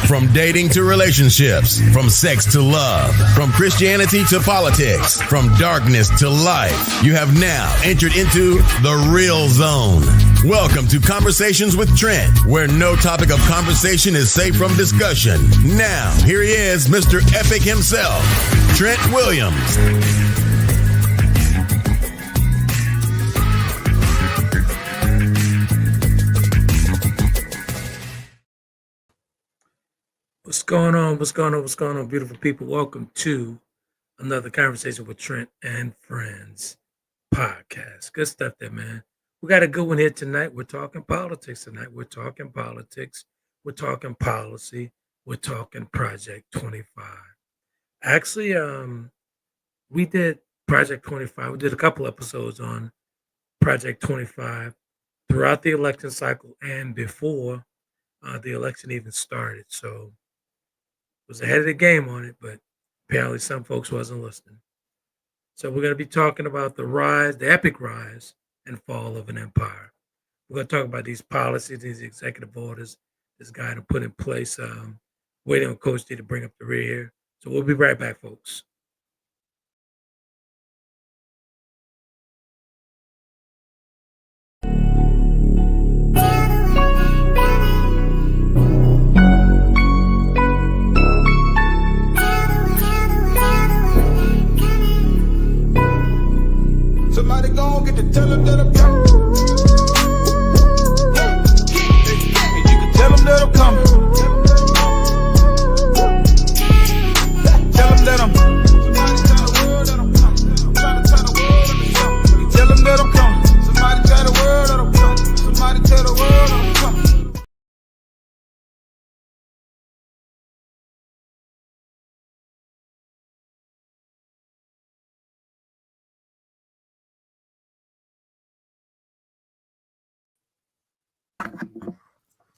From dating to relationships, from sex to love, from Christianity to politics, from darkness to light, you have now entered into the real zone. Welcome to Conversations with Trent, where no topic of conversation is safe from discussion. Now, here he is, Mr. Epic himself, Trent Williams. What's going on? What's going on? What's going on, beautiful people? Welcome to another Conversation with Trent and Friends podcast. Good stuff there, man. We got a good one here tonight. We're talking politics tonight. We're talking politics. We're talking policy. We're talking Project 25. Actually, we did Project 25. We did a couple episodes on Project 25 throughout the election cycle and before the election even started. So was ahead of the game on it, but apparently some folks wasn't listening. So we're going to be talking about the rise, the epic rise and fall of an empire. We're going to talk about these policies, these executive orders, this guy to put in place, waiting on Coach D to bring up the rear here. So we'll be right back, folks. Somebody gon' get to tell them that I'm coming. And you can tell them that I'm coming. Tell them that I'm. Somebody tell the world that I'm coming. I'm trying to tell the world that I'm coming. You tell them that I'm coming. Somebody tell the world that I'm coming. Somebody tell the world that I'm coming.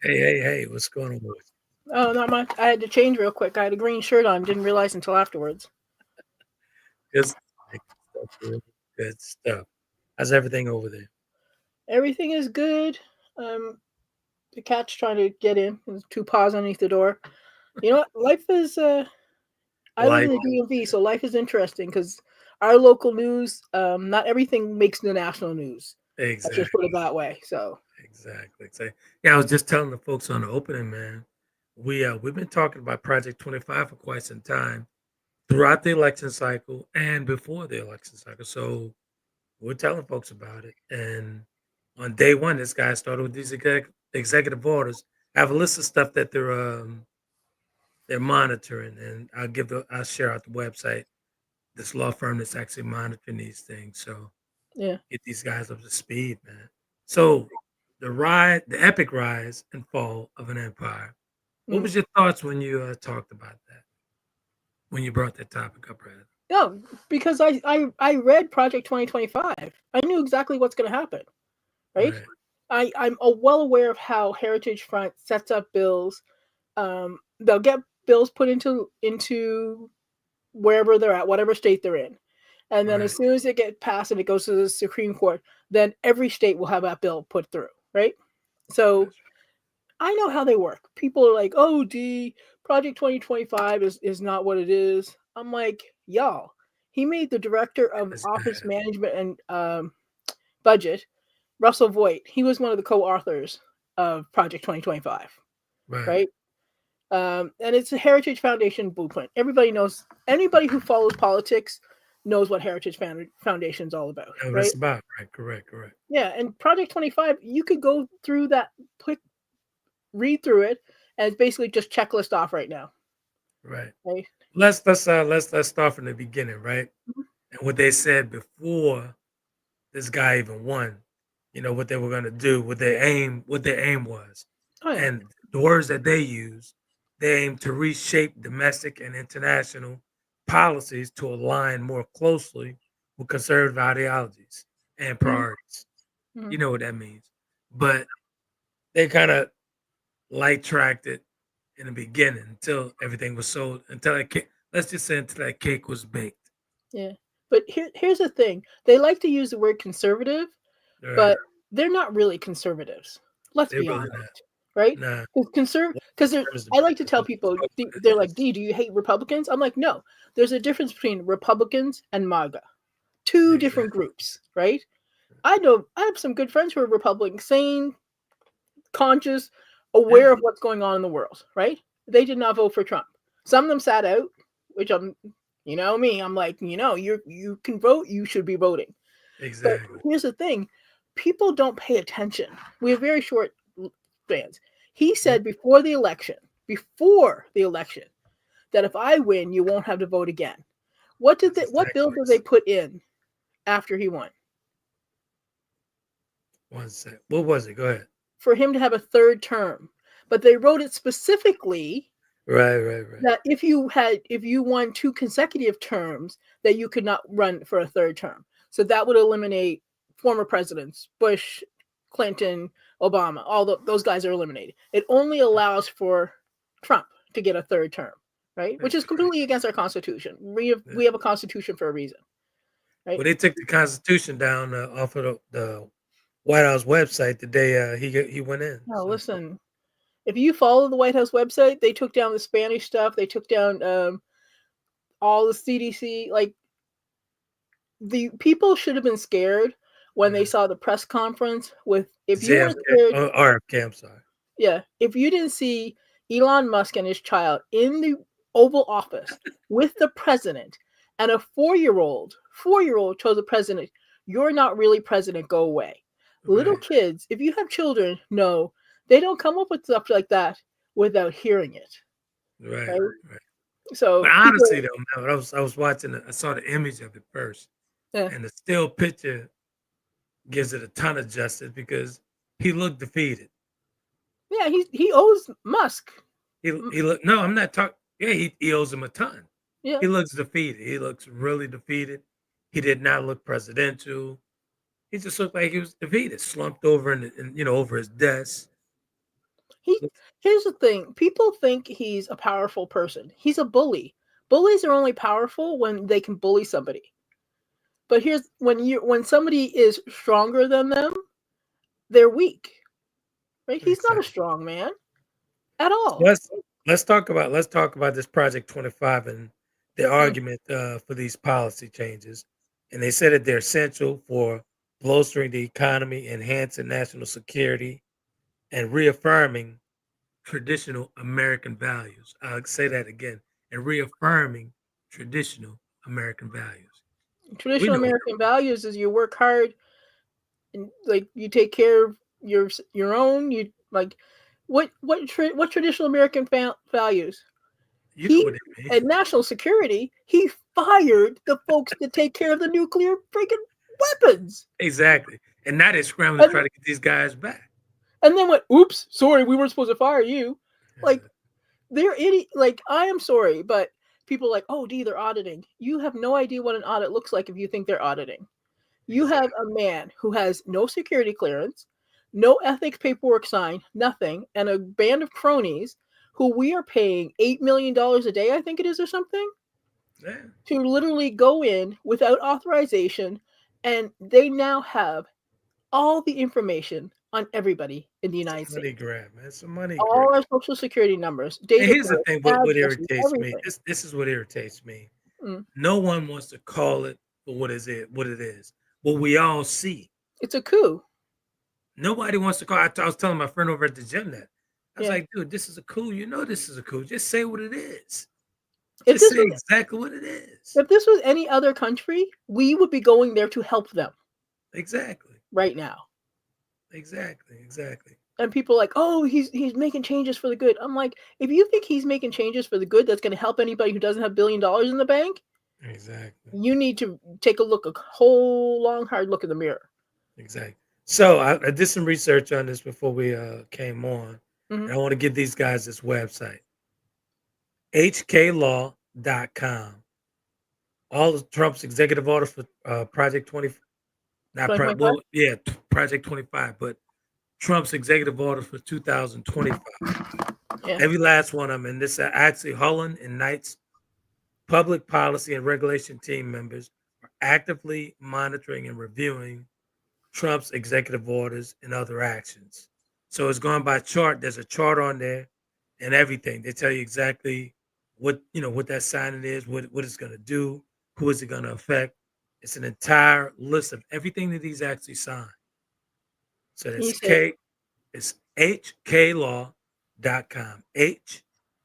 Hey, what's going on, boys? Oh, not much. I had to change real quick. I had a green shirt on. Didn't realize until afterwards. Good stuff. Good stuff. How's everything over there? Everything is good. The cat's trying to get in. There's two paws underneath the door. You know what? Life is. I live in the DMV, so life is interesting because our local news, not everything makes the national news. Exactly. Let's just put it that way. So. Exactly. Yeah, I was just telling the folks on the opening, man. We've been talking about Project 25 for quite some time throughout the election cycle and before the election cycle. So we're telling folks about it. And on day one, this guy started with these executive orders. I have a list of stuff that they're monitoring, and I'll share out the website. This law firm that's actually monitoring these things. So yeah, get these guys up to speed, man. So the epic rise and fall of an empire. What was your thoughts when you talked about that? When you brought that topic up, Brad? No, because I read Project 2025. I knew exactly what's going to happen, right? I'm well aware of how Heritage Front sets up bills. They'll get bills put into wherever they're at, whatever state they're in. And then as soon as it gets passed and it goes to the Supreme Court, then every state will have that bill put through, right? So I know how they work. People are like, oh, Project 2025 is not what it is. I'm like, y'all, he made the director of office management and budget, Russell Voigt. He was one of the co-authors of Project 2025, right? And it's a Heritage Foundation blueprint. Everybody knows, anybody who follows politics knows what Heritage Foundation is all about. Yeah, right? That's about right. Correct. Yeah, and Project 25, you could go through that, read through it, and it's basically just checklist off right now. Right. Let's start from the beginning, right? Mm-hmm. And what they said before this guy even won. You know what they were going to do, what their aim was, and the words that they used. They aim to reshape domestic and international policies to align more closely with conservative ideologies and priorities. Mm-hmm. You know what that means. But they kind of light tracked it in the beginning until everything was sold, until that cake, let's just say until that cake was baked. Yeah. But here's the thing. They like to use the word conservative, Right. but they're not really conservatives. Let's They're be really honest. Right? Nah. Because I like to tell people, they're like, D, do you hate Republicans? I'm like, no. There's a difference between Republicans and MAGA. Two different groups, right? I have some good friends who are Republican, sane, conscious, aware of what's going on in the world, right? They did not vote for Trump. Some of them sat out, which I'm, you know me, I'm like, you can vote, you should be voting. Exactly. But here's the thing. People don't pay attention. We have very short spans. He said before the election, that if I win, you won't have to vote again. What bill did they put in after he won? One sec. What was it? Go ahead. For him to have a third term. But they wrote it specifically right. that if you won 2 consecutive terms, that you could not run for a third term. So that would eliminate former presidents, Bush, Clinton, Obama. Those guys are eliminated. It only allows for Trump to get a third term, right? Which is completely against our Constitution. We have a Constitution for a reason, right? Well, they took the Constitution down off of the White House website the day he went in. No, listen. If you follow the White House website, they took down the Spanish stuff. They took down all the CDC. Like, the people should have been scared when they saw the press conference with. If you were scared, RFK, I'm sorry. Yeah, if you didn't see Elon Musk and his child in the Oval Office with the president, and a 4-year-old chose the president, you're not really president. Go away. Little kids, if you have children, no. They don't come up with stuff like that without hearing it. Right. So, but honestly, though, I was watching I saw the image of it first, and the still picture gives it a ton of justice because he looked defeated. Yeah, he owes Musk. He look. No, I'm not talking. Yeah, he owes him a ton. Yeah, he looks defeated. He looks really defeated. He did not look presidential. He just looked like he was defeated, slumped over over his desk. Here's the thing. People think he's a powerful person. He's a bully. Bullies are only powerful when they can bully somebody. But here's when somebody is stronger than them, they're weak. Right? He's not a strong man at all. Let's talk about this Project 25 and the argument for these policy changes. And they said that they're essential for bolstering the economy, enhancing national security, and reaffirming traditional American values. I'll say that again. And reaffirming traditional American values. Traditional American values is you work hard, and like you take care of your own. You like what traditional American values? You know what it means. At national security, he fired the folks to take care of the nuclear freaking weapons. Exactly, and now they're scrambling to try to get these guys back. And then went, oops, sorry, we weren't supposed to fire you. Like, they're idiot. Like, I am sorry, but people are like, oh, D, they're auditing. You have no idea what an audit looks like if you think they're auditing. You have a man who has no security clearance, no ethics paperwork signed, nothing, and a band of cronies who we are paying $8 million a day, I think it is, or something, to literally go in without authorization, and they now have all the information on everybody in the United States. Money grab, man. Some money all our social security numbers. And here's the thing, what irritates me. This is what irritates me. No one wants to call it for what it is. What we all see. It's a coup. Nobody wants to call. I was telling my friend over at the gym that. I was like, dude, this is a coup. You know this is a coup. Just say what it is. Just say exactly what it is. If this was any other country, we would be going there to help them. Exactly. Right now. Exactly. And people are like, oh, he's making changes for the good. I'm like, if you think he's making changes for the good that's going to help anybody who doesn't have $1 billion in the bank, exactly, you need to take a whole long, hard look in the mirror. Exactly. So I did some research on this before we came on. And I want to give these guys this website, hklaw.com. All of Trump's executive orders for Project 25. Project 25, but Trump's executive order for 2025. Yeah. Every last one of them. And this actually Holland and Knight's public policy and regulation team members are actively monitoring and reviewing Trump's executive orders and other actions. So it's going by chart. There's a chart on there and everything. They tell you exactly what that signing is, what it's going to do, who is it going to affect. It's an entire list of everything that he's actually signed. So it's it's hklaw.com. H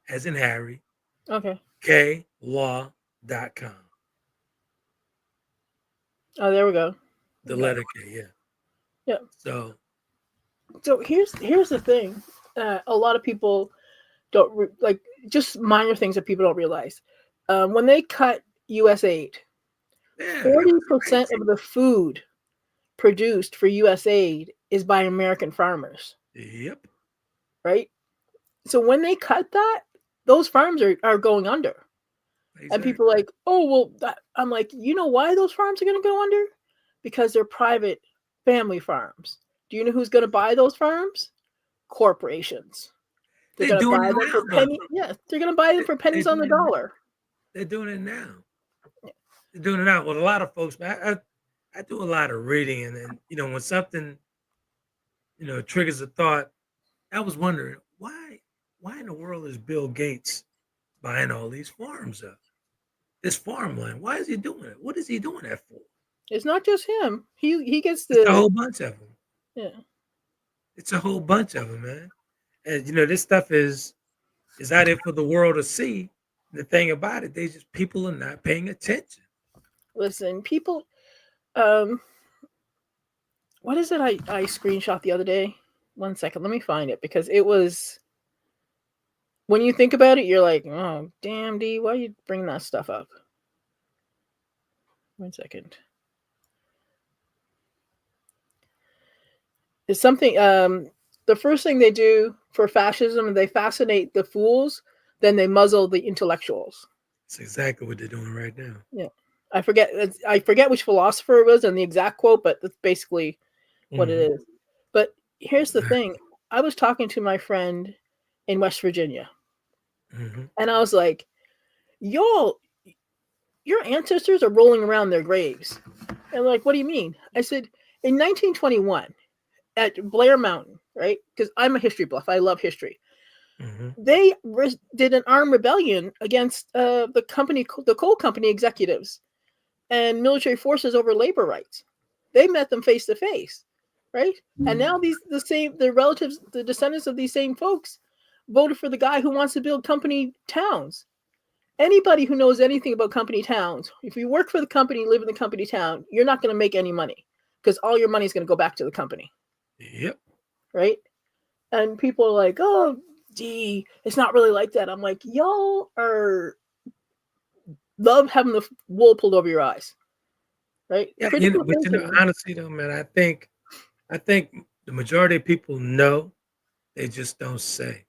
as in Harry. Okay. klaw.com. Oh, there we go. The letter K, yeah. Yeah. So here's the thing. A lot of people don't like just minor things that people don't realize. When they cut U.S. aid, 40% of the food produced for U.S. aid is by American farmers. Yep. Right? So when they cut that, those farms are going under. Exactly. And people are like, oh, well, I'm like, you know why those farms are going to go under? Because they're private family farms. Do you know who's going to buy those farms? Corporations. They're going to buy them for pennies. Yeah, they're going to buy them for pennies on the dollar. They're doing it now. They're doing it now. Well, a lot of folks, I do a lot of reading, and then, when something, triggers a thought, I was wondering why in the world is Bill Gates buying all these farms up? This farmland. Why is he doing it? What is he doing that for? It's not just him. He gets it's a whole bunch of them. Yeah. It's a whole bunch of them, man. And this stuff is out there for the world to see. The thing about it, people are not paying attention. Listen, people, what is it I screenshot the other day? 1 second, let me find it, because it was, when you think about it, you're like, oh, damn, D, why are you bringing that stuff up? 1 second. It's something, the first thing they do for fascism, they fascinate the fools, then they muzzle the intellectuals. That's exactly what they're doing right now. Yeah. I forget which philosopher it was and the exact quote, but that's basically what it is. But here's the thing. I was talking to my friend in West Virginia, and I was like, y'all, your ancestors are rolling around their graves. And like, what do you mean? I said, in 1921, at Blair Mountain, right? Because I'm a history buff. I love history. They did an armed rebellion against the coal company executives and military forces over labor rights. They met them face to face, right? And now the relatives, the descendants of these same folks, voted for the guy who wants to build company towns. Anybody who knows anything about company towns, if you work for the company, live in the company town, you're not going to make any money because all your money is going to go back to the company. Yep. Right? And people are like, oh, gee, it's not really like that. I'm like, y'all love having the wool pulled over your eyes, right? Yeah, honestly though, man, I think the majority of people know, they just don't say.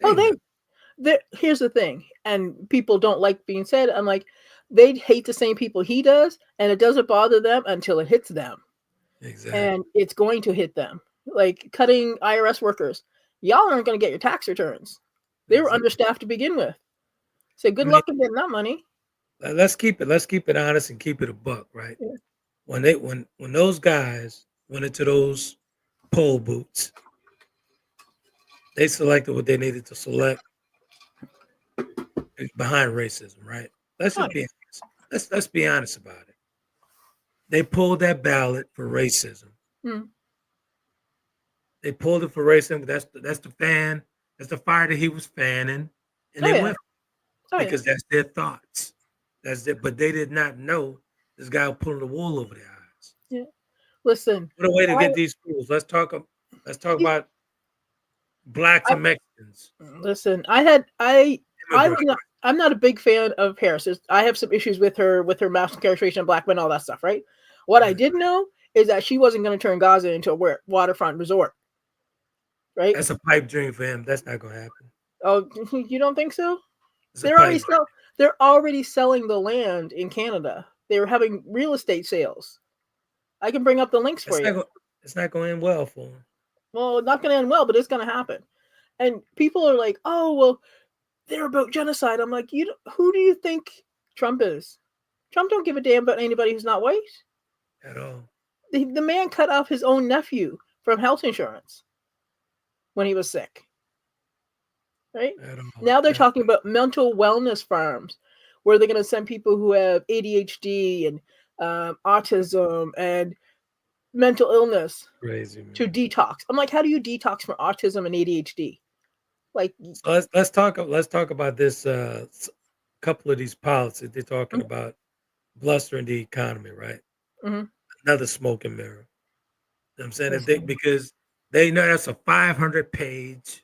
Here's the thing, and people don't like being said. I'm like, they hate the same people he does, and it doesn't bother them until it hits them. Exactly. And it's going to hit them. Like cutting IRS workers. Y'all aren't going to get your tax returns. They were understaffed to begin with. So good luck in getting that money. Let's keep it honest and keep it a buck, right? Yeah. When those guys went into those poll booths, they selected what they needed to select behind racism, right? Let's be honest about it. They pulled that ballot for racism. They pulled it for racism. That's the fire that he was fanning, and they went because that's their thoughts. That's it. But they did not know this guy was pulling the wool over their eyes. Yeah. Listen. What a way to get these fools. Let's talk about blacks and Mexicans. Listen, I'm not a big fan of Harris. I have some issues with her mass incarceration of black men, all that stuff, right? What I did know is that she wasn't going to turn Gaza into a waterfront resort. Right? That's a pipe dream for him. That's not going to happen. Oh, you don't think so? They're already selling the land in Canada. They were having real estate sales. I can bring up the links for you. It's not going to end well for them. Well, not going to end well, but it's going to happen. And people are like, oh, well, they're about genocide. I'm like, who do you think Trump is? Trump don't give a damn about anybody who's not white. At all. The man cut off his own nephew from health insurance when he was sick. Right? Now they're talking about mental wellness farms where they're going to send people who have ADHD and autism and mental illness to detox. I'm like, how do you detox from autism and ADHD? Like, so let's talk about this couple of these policies. They're talking about blustering the economy, right? Another smoke and mirror. You know what I'm saying? Because they know that's a 500-page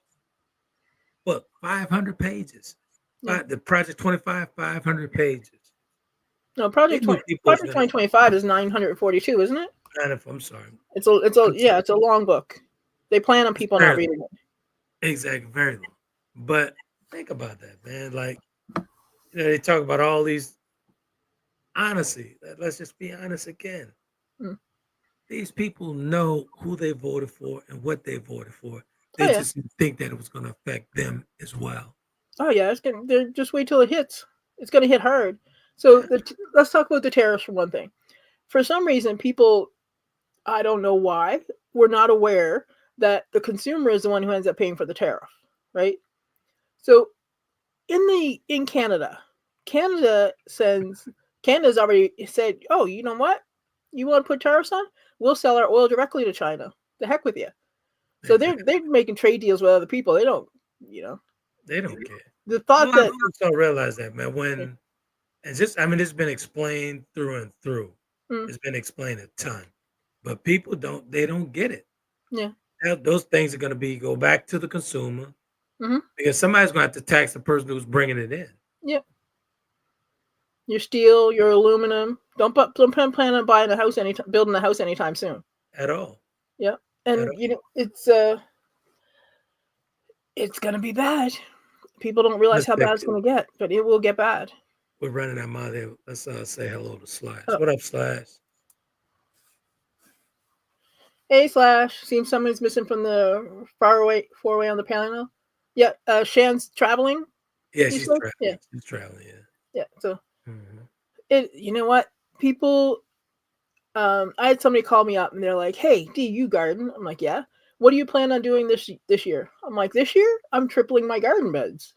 book, 500 pages. The Project 25, 500 pages. No, Project 2025 is 942, isn't it? I'm sorry. It's a long book. They plan on people not reading it. Exactly, very long. But think about that, man. Like, they talk about all these. Honestly, let's just be honest again. These people know who they voted for and what they voted for. They just didn't think that it was going to affect them as well. Oh yeah, just wait till it hits. It's going to hit hard. So let's talk about the tariffs for one thing. For some reason, people, I don't know why, were not aware that the consumer is the one who ends up paying for the tariff, right? So in Canada's already said, oh, you know what? You want to put tariffs on? We'll sell our oil directly to China. The heck with you. So they're making trade deals with other people. They don't, They don't care. The thought that don't realize that, man. It's been explained through and through. It's been explained a ton, but people don't get it. Yeah, those things are going to go back to the consumer because somebody's going to have to tax the person who's bringing it in. Yeah. Your steel, your aluminum. Don't plan on building a house anytime soon. At all. Yeah. And it's gonna be bad. People don't realize how bad it's gonna get, but it will get bad. We're running out of there. Let's say hello to Slash. What up, Slash? Hey, Slash. Seems somebody's missing from the four way on the panel. Yeah, Shan's traveling. Yeah, she's traveling. Yeah. She's traveling. Yeah. Yeah. So, you know what? People. I had somebody call me up and they're like, "Hey, do you garden?" I'm like, "Yeah." What do you plan on doing this year? I'm like, "This year, I'm tripling my garden beds."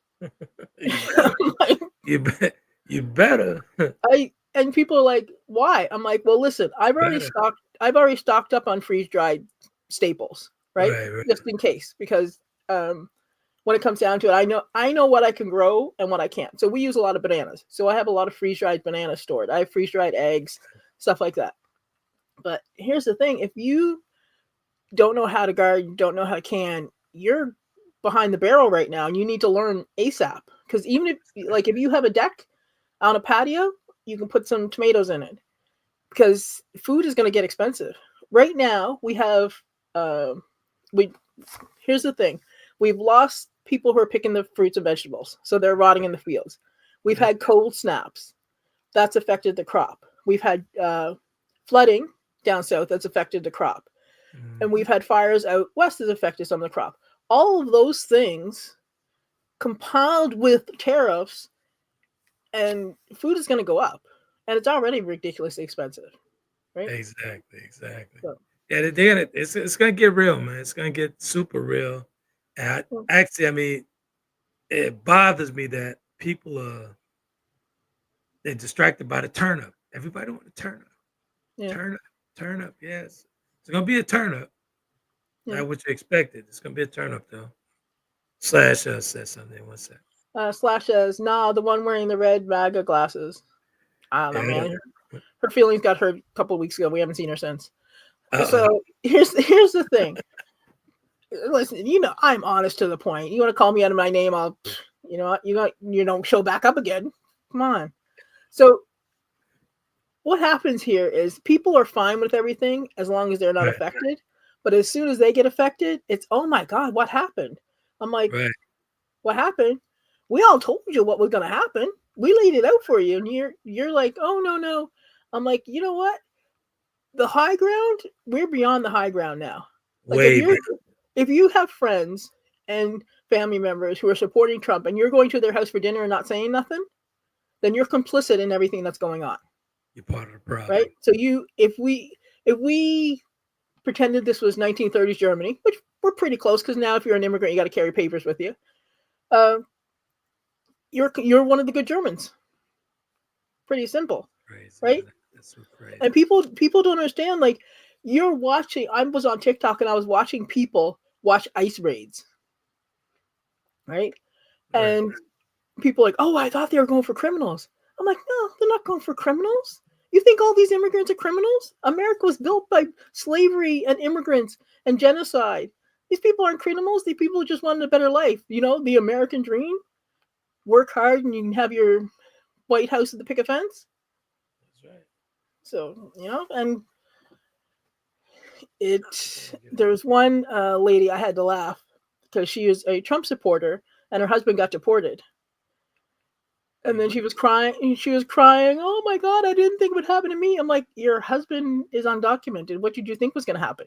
You better. And people are like, "Why?" I'm like, "Well, listen, I've already stocked up on freeze dried staples, right? Just in case, because when it comes down to it, I know what I can grow and what I can't. So we use a lot of bananas. So I have a lot of freeze dried bananas stored. I have freeze dried eggs, stuff like that. But here's the thing: if you don't know how to garden, don't know how to can, you're behind the barrel right now, and you need to learn ASAP. Because even if you have a deck on a patio, you can put some tomatoes in it. Because food is going to get expensive. Right now, we have here's the thing: we've lost people who are picking the fruits and vegetables, so they're rotting in the fields. We've had cold snaps, that's affected the crop. We've had flooding down south, that's affected the crop. And we've had fires out west that's affected some of the crop. All of those things compiled with tariffs, and food is going to go up, and it's already ridiculously expensive, right? Exactly. So, yeah, it's going to get real, man. It's going to get super real. And it bothers me that people they're distracted by the turn up. Everybody want to turn up. Yeah. Turn up. Yes, it's gonna be a turn up. Yeah. Not what you expected. It's gonna be a turn up though. Slash said something. What's that? Slash says, "Nah, the one wearing the red MAGA glasses." I don't know, man. Her feelings got hurt a couple of weeks ago. We haven't seen her since. So here's the thing. Listen, I'm honest to the point. You want to call me out of my name? I'll, you don't show back up again. Come on. So what happens here is people are fine with everything as long as they're not affected. But as soon as they get affected, it's, oh my God, what happened? I'm like, what happened? We all told you what was going to happen. We laid it out for you. And you're like, oh, no. I'm like, you know what? The high ground, we're beyond the high ground now. Like if you have friends and family members who are supporting Trump, and you're going to their house for dinner and not saying nothing, then you're complicit in everything that's going on. You're part of the problem, right? So if we pretended this was 1930s Germany, which we're pretty close, because now if you're an immigrant, you got to carry papers with you. You're one of the good Germans. Pretty simple, crazy, right? Man. That's so crazy. And people don't understand. Like, you're watching. I was on TikTok and I was watching people watch ice raids, right? And people are like, oh, I thought they were going for criminals. I'm like, no, they're not going for criminals. You think all these immigrants are criminals? America was built by slavery and immigrants and genocide. These people aren't criminals. These people just wanted a better life. You know, the American dream. Work hard and you can have your White House at the picket fence. That's right. So, you know, and there was one lady, I had to laugh because she is a Trump supporter and her husband got deported. And then she was crying. Oh my God, I didn't think it would happen to me. I'm like, your husband is undocumented. What did you think was going to happen?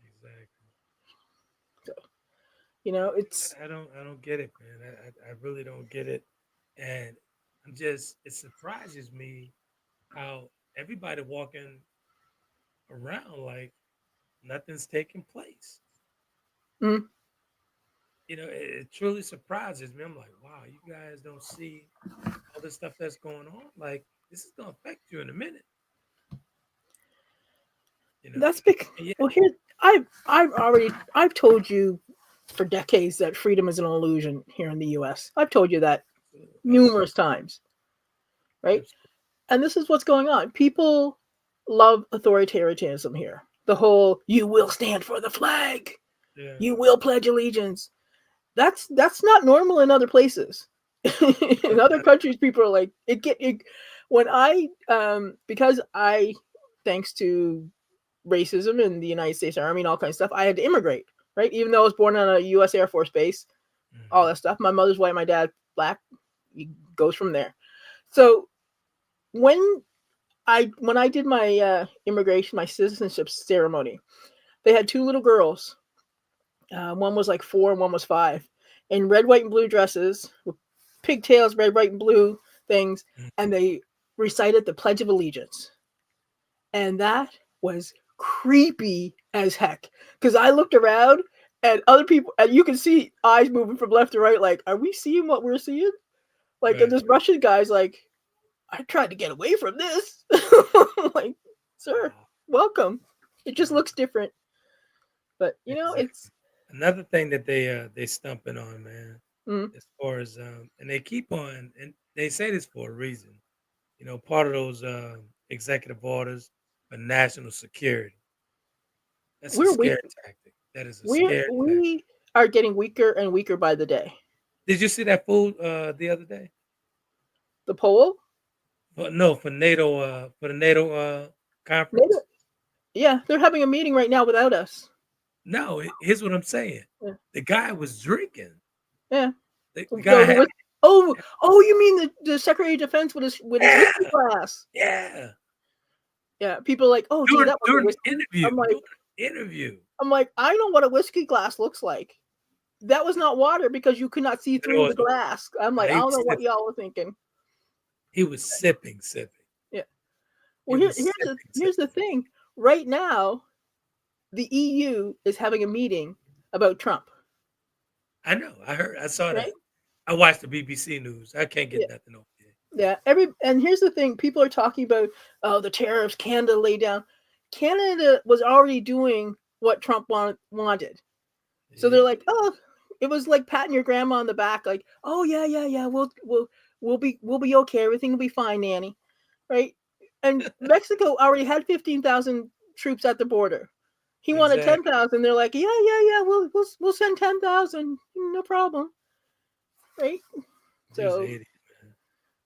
Exactly. So, you know, it's. I don't get it, man. I really don't get it. And it surprises me how everybody walking around like nothing's taking place. Mm. You know, it truly surprises me. I'm like, wow, you guys don't see all the stuff that's going on. Like, this is gonna affect you in a minute. You know, That's because well, here I've told you for decades that freedom is an illusion here in the U.S. I've told you that numerous times, right? And this is what's going on. People love authoritarianism here. The whole "you will stand for the flag," "you will pledge allegiance." That's not normal in other places. In other countries, people are like when I because I, thanks to racism in the United States Army and all kinds of stuff, I had to immigrate, right? Even though I was born on a U.S. Air Force base, all that stuff. My mother's white, my dad black. It goes from there. So when I did my immigration, my citizenship ceremony, they had two little girls. One was like 4 and one was 5, in red, white, and blue dresses with pigtails, red, white, and blue things, and they recited the Pledge of Allegiance. And that was creepy as heck, because I looked around and other people, and you can see eyes moving from left to right, like, are we seeing what we're seeing? Like, and this Russian guy's like, I tried to get away from this. Like, sir, welcome. It just looks different. But, you know, it's another thing that they stumping on, man, as far as and they keep on, and they say this for a reason. You know, part of those executive orders for national security. That's a scare tactic. That is a scare tactic. We are getting weaker and weaker by the day. Did you see that fool the other day? The poll? But no, for NATO, for the NATO conference. NATO? Yeah, they're having a meeting right now without us. No, here's what I'm saying. Yeah. The guy was drinking. Yeah. The guy had, you mean the Secretary of Defense with his whiskey glass? Yeah. Yeah. People are like, oh, during the interview. I'm like, interview. I'm like, I know what a whiskey glass looks like. That was not water because you could not see through the glass. I'm like, I don't know what y'all were thinking. He was sipping. Yeah. Well, here's the thing. Right now, the EU is having a meeting about Trump. I know. I saw that. I watched the BBC news. I can't get nothing over here. Yeah. And here's the thing. People are talking about, the tariffs Canada laid down. Canada was already doing what Trump wanted. So they're like, oh, it was like patting your grandma on the back, like, oh yeah. We'll be okay. Everything will be fine, Nanny. Right? And Mexico already had 15,000 troops at the border. He wanted 10,000. They're like, yeah. We'll send 10,000. No problem. Right? So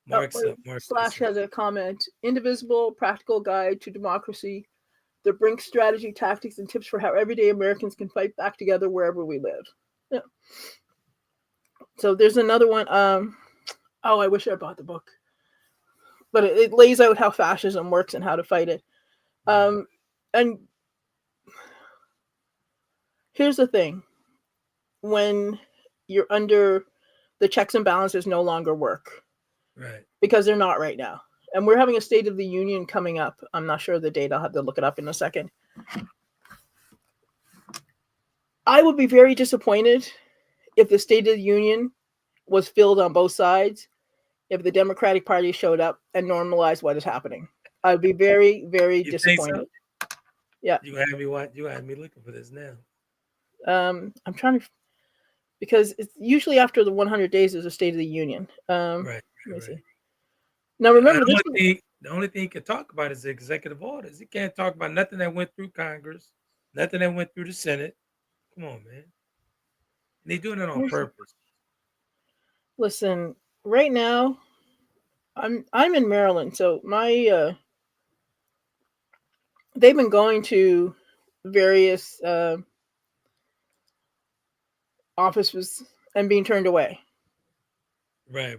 Mark Slash has a comment. Indivisible, practical guide to democracy. The Brink strategy, tactics, and tips for how everyday Americans can fight back together wherever we live. Yeah. So there's another one. I wish I bought the book. But it lays out how fascism works and how to fight it. And here's the thing. when you're under the checks and balances no longer work. Right. Because they're not right now. And we're having a State of the Union coming up. I'm not sure of the date. I'll have to look it up in a second. I would be very disappointed if the State of the Union was filled on both sides, if the Democratic Party showed up and normalized what is happening. I'd be very, very disappointed. So? Yeah. You have me looking for this now. I'm trying to, because it's usually after the 100 days is a State of the Union. Right. Let me see. Now remember, the only thing he can talk about is the executive orders. He can't talk about nothing that went through Congress, nothing that went through the Senate. Come on, man. And he's doing it on purpose. Listen, right now, I'm in Maryland, so my they've been going to various offices and being turned away. Right.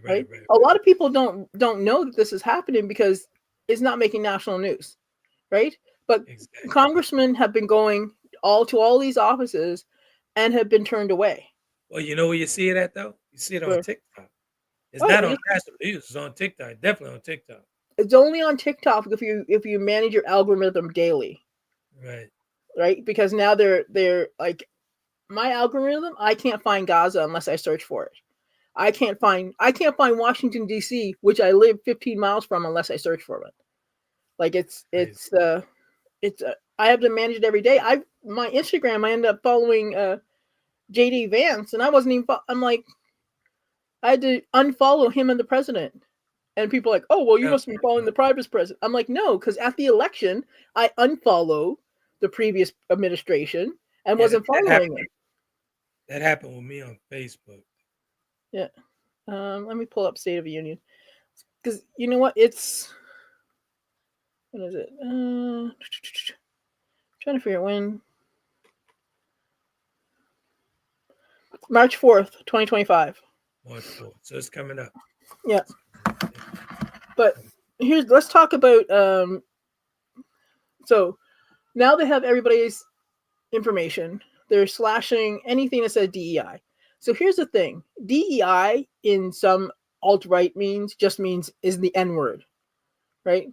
A lot of people don't know that this is happening because it's not making national news, right? But exactly. Congressmen have been going to all these offices and have been turned away. Well, you know where you see it at though? You see it on TikTok. It's not on national news. It's on TikTok. Definitely on TikTok. It's only on TikTok if you manage your algorithm daily. Right? Because now they're like, my algorithm, I can't find Gaza unless I search for it. I can't find Washington D.C., which I live 15 miles from, unless I search for it. Like I have to manage it every day. My Instagram, I ended up following JD Vance, and I wasn't even. I'm like, I had to unfollow him and the president. And people are like, oh, well, you must be following the previous president. I'm like, no, because at the election, I unfollowed the previous administration and wasn't following it. That happened with me on Facebook. Yeah. Let me pull up State of the Union. Because you know what? What is it? Trying to figure out when. March 4th, 2025. March 4th. So it's coming up. Yeah. But let's talk about, so now they have everybody's information. They're slashing anything that says DEI. So here's the thing. DEI in some alt-right means is the N-word, right?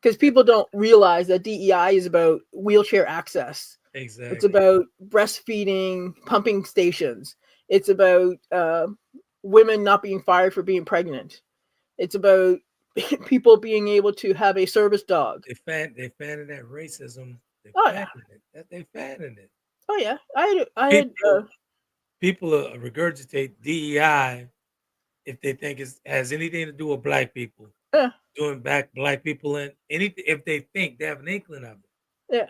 Because people don't realize that DEI is about wheelchair access. Exactly. It's about breastfeeding, pumping stations. It's about women not being fired for being pregnant. It's about people being able to have a service dog. They fanning that racism. They fanning it. Oh yeah, people regurgitate DEI if they think it has anything to do with black people. Yeah. Doing back black people in anything if they think they have an inkling of it. Yeah.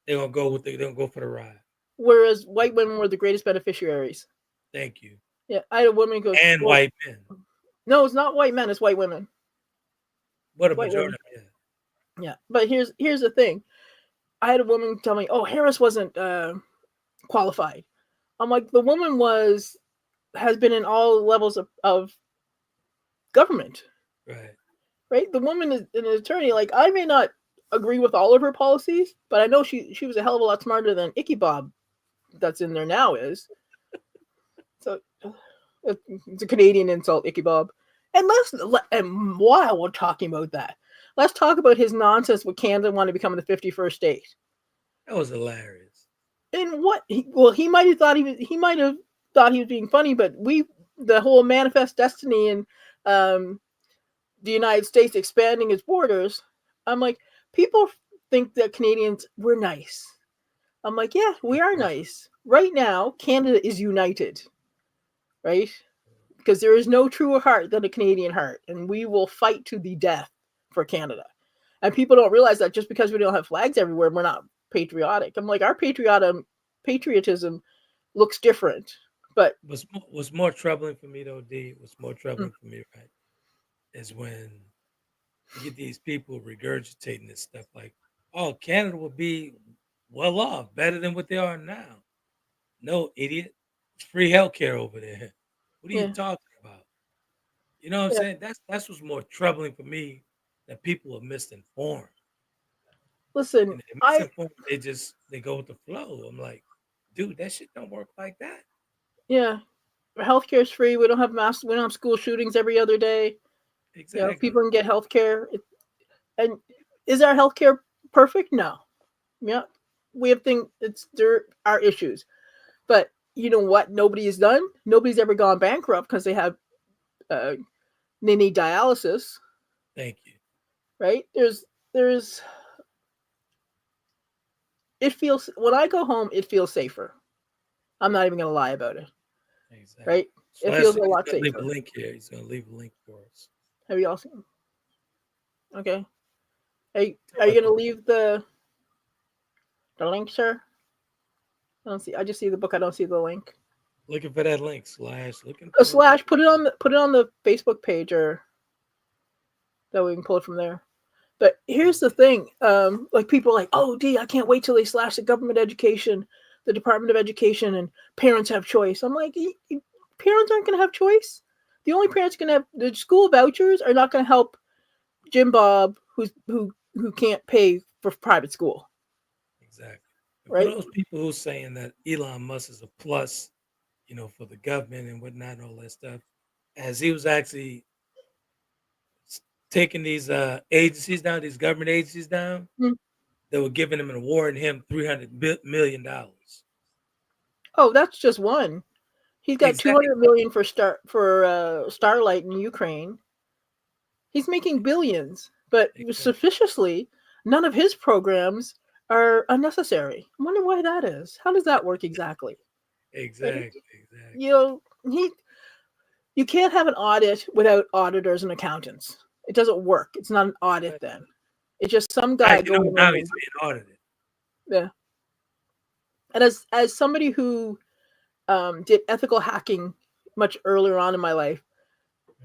They're gonna go for the ride. Whereas white women were the greatest beneficiaries. Thank you. Yeah, I had a woman go. And white men. No, it's not white men. It's white women. What a majority. Yeah, but here's the thing. I had a woman tell me, "Oh, Harris wasn't qualified." I'm like, the woman has been in all levels of government. Right. The woman is an attorney. Like, I may not agree with all of her policies, but I know she was a hell of a lot smarter than Icky Bob that's in there now is. So it's a Canadian insult, Icky Bob. And while we're talking about that, let's talk about his nonsense with Canada wanting to become the 51st state. That was hilarious. And he might have thought he was being funny, but the whole manifest destiny and the United States expanding its borders. I'm like, people think that Canadians, we're nice. I'm like, yeah, we are nice. Right now, Canada is united, right? Because there is no truer heart than a Canadian heart, and we will fight to the death for Canada. And people don't realize that just because we don't have flags everywhere, we're not patriotic. I'm like, our patriotism looks different. But what's more troubling for me, though, D, what's more troubling for me, right, is when you get these people regurgitating this stuff like, oh, Canada will be well off, better than what they are now. No, idiot. It's free healthcare over there. What are you talking about? You know what I'm saying? That's what's more troubling for me, that people are misinformed. Listen, they go with the flow. I'm like, dude, that shit don't work like that. Yeah, healthcare is free. We don't have mass. We don't have school shootings every other day. Exactly. People can get healthcare. And is our healthcare perfect? No. Yeah, we have things. There are issues, but you know what? Nobody has done. Nobody's ever gone bankrupt because they have they need dialysis. Thank you. Right? There's. It feels when I go home, it feels safer. I'm not even gonna lie about it. Exactly. Right? So It feels a lot he's gonna safer. leave a link here. He's gonna leave a link for us. Have you all seen? Okay. Are you gonna leave the link, sir? I don't see. I just see the book. I don't see the link. Looking for that link. Looking A slash. Put it on the Facebook page, or that we can pull it from there. But here's the thing. Like people are like, oh, I can't wait till they slash the government education, the Department of Education, and parents have choice. I'm like, parents aren't going to have choice. The only parents going to have the school vouchers are not going to help Jim Bob, who can't pay for private school. Exactly. Right. For those people who are saying that Elon Musk is a plus, for the government and whatnot and all that stuff, as he was actually taking these agencies down, these government agencies down, they were giving him and awarding him $300 million. Oh, that's just one. He's got Exactly. $200 million for Starlight in Ukraine. He's making billions, but suspiciously, none of his programs are unnecessary. I wonder why that is. How does that work exactly? Exactly. You can't have an audit without auditors and accountants. It doesn't work. It's not an audit then. It's just some guy going now he's being audited. Yeah. And as somebody who did ethical hacking much earlier on in my life,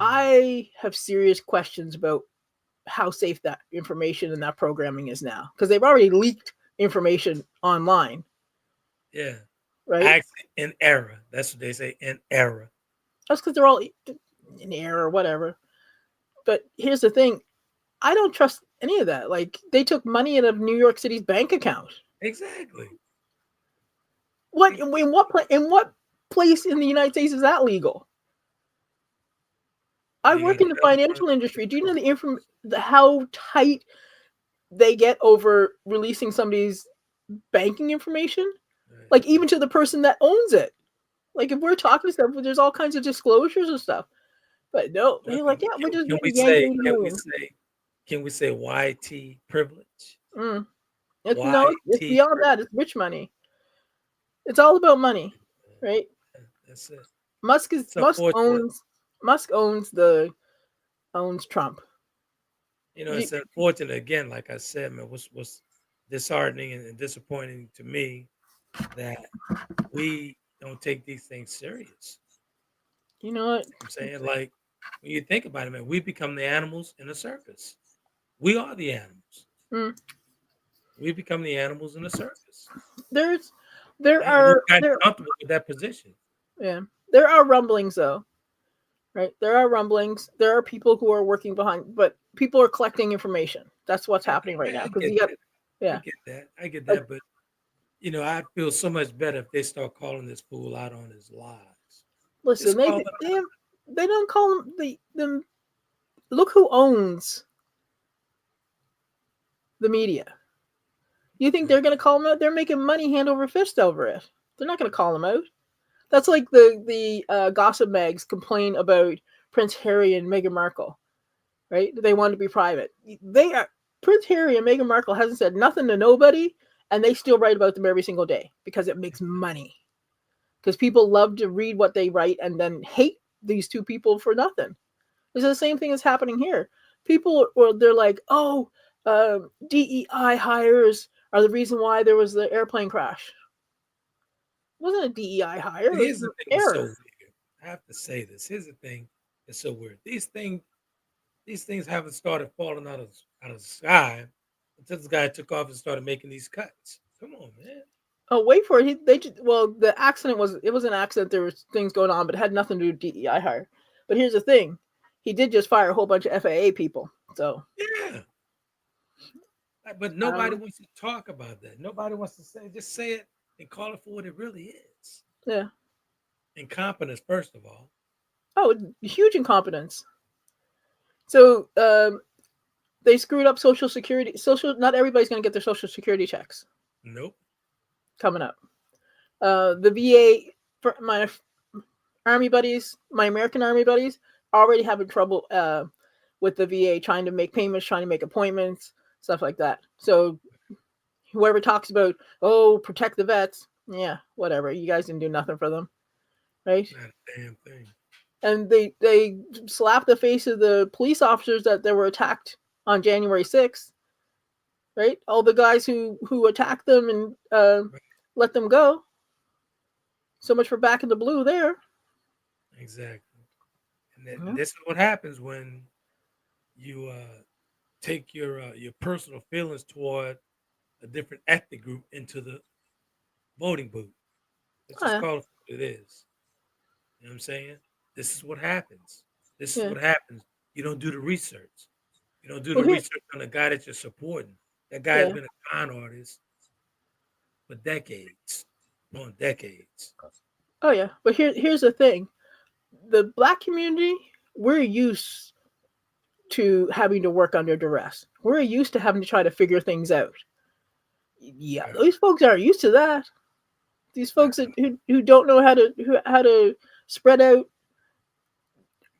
I have serious questions about how safe that information and that programming is now, because they've already leaked information online. Yeah. Right. Actually, in error. That's what they say, in error. That's because they're all in error or whatever. But here's the thing. I don't trust any of that. Like, they took money out of New York City's bank account. Exactly. In what place in the United States is that legal? I work in the financial industry. Do you know how tight they get over releasing somebody's banking information? Right. Like, even to the person that owns it. Like, if we're talking stuff, there's all kinds of disclosures and stuff. But no, they're like, yeah, we're just can we say YT privilege? It's beyond that. It's rich money. It's all about money, right? That's it. Musk owns Trump. It's unfortunate. Again, like I said, man, what's disheartening and disappointing to me that we don't take these things serious. You know what I'm saying? Like, when you think about it, man, we become the animals in the circus. We are the animals. We become the animals in the circus. There are comfortable with that position. Yeah, there are rumblings though, right? There are rumblings. There are people who are working behind, but people are collecting information. That's what's happening right now. Because I get that, but I feel so much better if they start calling this fool out on his lies. Listen, they don't call them. Look who owns the media. You think they're going to call them out? They're making money hand over fist over it. They're not going to call them out. That's like the gossip mags complain about Prince Harry and Meghan Markle, right? They want to be private. Prince Harry and Meghan Markle hasn't said nothing to nobody, and they still write about them every single day because it makes money. Because people love to read what they write and then hate these two people for nothing. It's the same thing that's happening here. People, they're like, oh, DEI hires are the reason why there was the airplane crash. It wasn't a DEI hire. Here's the thing that's so weird. I have to say this. Here's the thing that's so weird. These things haven't started falling out of the sky until this guy took off and started making these cuts. Come on, man. Oh, wait for it. The accident was an accident. There was things going on, but it had nothing to do with DEI hire. But here's the thing. He did just fire a whole bunch of FAA people. So yeah. But nobody wants to talk about that. Nobody wants to say it and call it for what it really is. Yeah. Incompetence, first of all. Oh, huge incompetence. So they screwed up Social Security. Not everybody's going to get their Social Security checks. Nope. Coming up. The VA, for my Army buddies, my American Army buddies, already having trouble with the VA trying to make payments, trying to make appointments, stuff like that. So whoever talks about, oh, protect the vets, yeah, whatever. You guys didn't do nothing for them, right? Not a damn thing. And they slapped the face of the police officers that were attacked on January 6th, right? All the guys who attacked them and let them go. So much for back in the blue there. Exactly. And this is what happens when you take your personal feelings toward a different ethnic group into the voting booth. Let's just call it what it is. You know what I'm saying? This is what happens. This is what happens. You don't do the research. You don't do the research on the guy that you're supporting. That guy has been a con artist for decades. On decades. Oh yeah, but here's the thing. The Black community, we're used to having to work under duress. We're used to having to try to figure things out. Yeah, these folks aren't used to that. These folks who don't know how to spread out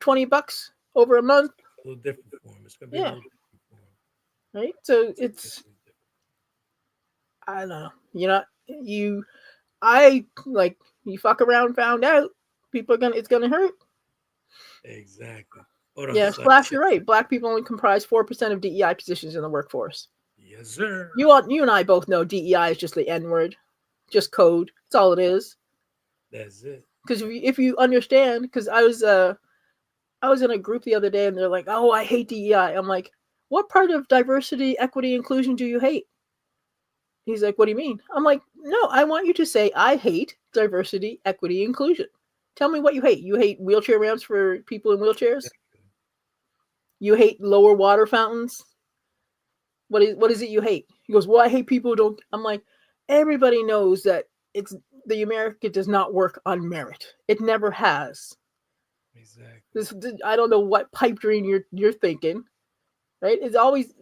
$20 over a month. A little different for them. It's gonna be a little different for them. Right? So it's I don't know. You fuck around, found out. It's gonna hurt. Exactly. Hold on. Yeah, Splash, you're right. Black people only comprise 4% of DEI positions in the workforce. Yes, sir. You and I both know DEI is just the N-word, just code. That's all it is. That's it. Because if you understand, because I was in a group the other day and they're like, "Oh, I hate DEI." I'm like, "What part of diversity, equity, inclusion do you hate?" He's like, "What do you mean?" I'm like, "No, I want you to say I hate diversity, equity, inclusion. Tell me what you hate. You hate wheelchair ramps for people in wheelchairs? You hate lower water fountains? What is it you hate?" He goes, "Well, I hate people who don't." I'm like, everybody knows that the America does not work on merit. It never has. Exactly. I don't know what pipe dream you're thinking, right? It's always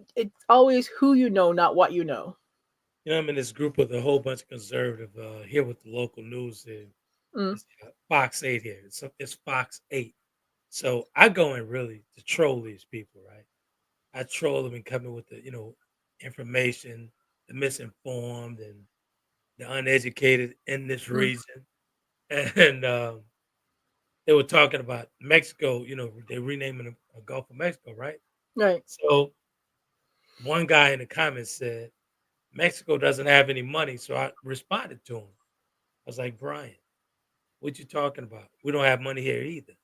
who you know, not what you know. You know, I'm in this group with a whole bunch of conservative here with the local news here. It's, Fox 8 here. It's Fox 8. So I go in really to troll these people, right? I troll them and come in with the, information, the misinformed and the uneducated in this region. And they were talking about Mexico, they're renaming the Gulf of Mexico, right? Right. So one guy in the comments said, Mexico doesn't have any money. So I responded to him. I was like, Brian, what you talking about? We don't have money here either.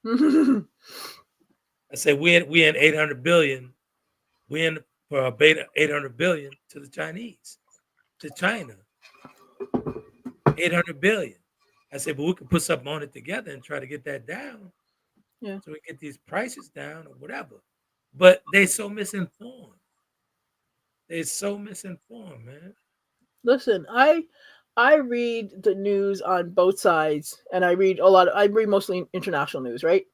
I said, we in 800 billion. We in for a beta 800 billion to the Chinese, to China. 800 billion. I said, but we could put something on it together and try to get that down. Yeah. So we get these prices down or whatever. But they're so misinformed. They're so misinformed, man. Listen, I read the news on both sides, and I read mostly international news, right?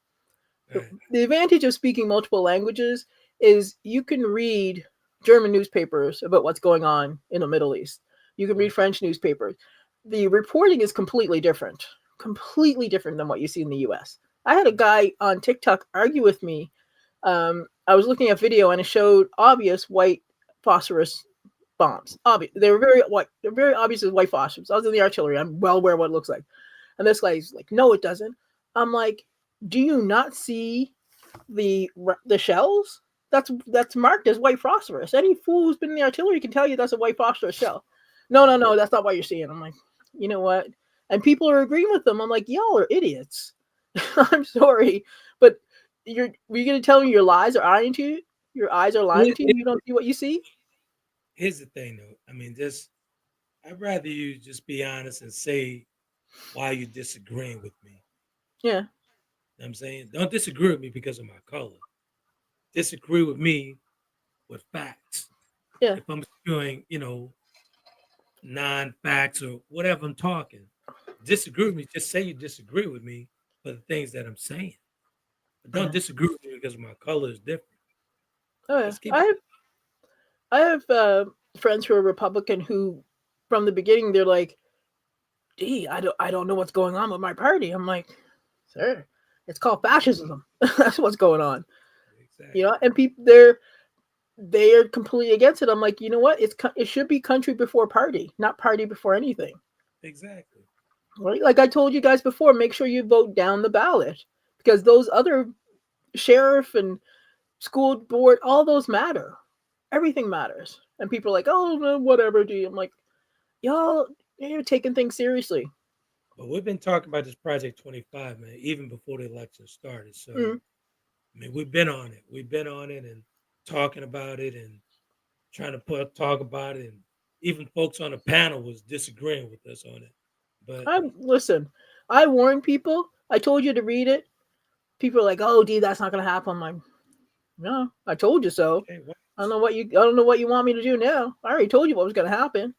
The advantage of speaking multiple languages is you can read German newspapers about what's going on in the Middle East. You can read French newspapers. The reporting is completely different than what you see in the US. I had a guy on TikTok argue with me. I was looking at video and it showed obvious white phosphorus bombs. They were very white. They're very obvious as white phosphorus. I was in the artillery. I'm well aware what it looks like. And this guy's like, "No, it doesn't." I'm like, "Do you not see the shells? That's marked as white phosphorus. Any fool who's been in the artillery can tell you that's a white phosphorus shell." No, that's not what you're seeing. I'm like, you know what? And people are agreeing with them. I'm like, y'all are idiots. I'm sorry, but were you gonna tell me your lies are lying to you? Your eyes are lying to you. You don't see what you see. Here's the thing, though. I mean, I'd rather you just be honest and say why you're disagreeing with me. Yeah. You know what I'm saying? Don't disagree with me because of my color. Disagree with me with facts. Yeah. If I'm spewing, non-facts or whatever I'm talking, disagree with me, just say you disagree with me for the things that I'm saying. But don't disagree with me because my color is different. Oh yeah, Let's keep it. I have friends who are Republican who, from the beginning, they're like, "Gee, I don't know what's going on with my party." I'm like, "Sir, it's called fascism. That's what's going on." Exactly. You know, and people they are completely against it. I'm like, you know what? It should be country before party, not party before anything. Exactly. Right? Like I told you guys before, make sure you vote down the ballot because those other sheriff and school board, all those matter. Everything matters. And people are like, oh, no, whatever, do you? I'm like, y'all, you're taking things seriously. But we've been talking about this Project 25, man, even before the election started. So, I mean, we've been on it. We've been on it and talking about it and trying to talk about it. And even folks on the panel was disagreeing with us on it. But Listen, I warned people. I told you to read it. People are like, oh, D, that's not going to happen. I'm like, no, I told you so. okay, I don't know what you want me to do now. I already told you what was going to happen.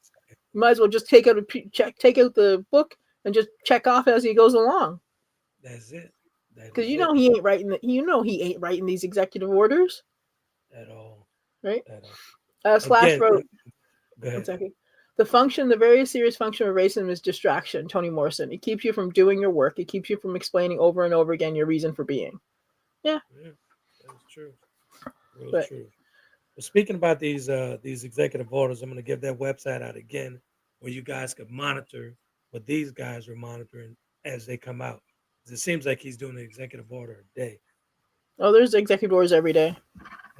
You might as well just take out the book and just check off as he goes along. that's it. Because you know he ain't writing. He ain't writing these executive orders at all. right? At all. Slash Again, wrote. go ahead. 1 second. The very serious function of racism is distraction. Toni Morrison. It keeps you from doing your work. It keeps you from explaining over and over again your reason for being. Yeah, that's true. Real but, true. Well, speaking about these executive orders, I'm going to give that website out again, where you guys could monitor what these guys are monitoring as they come out. It seems like he's doing an executive order a day. oh, there's executive orders every day.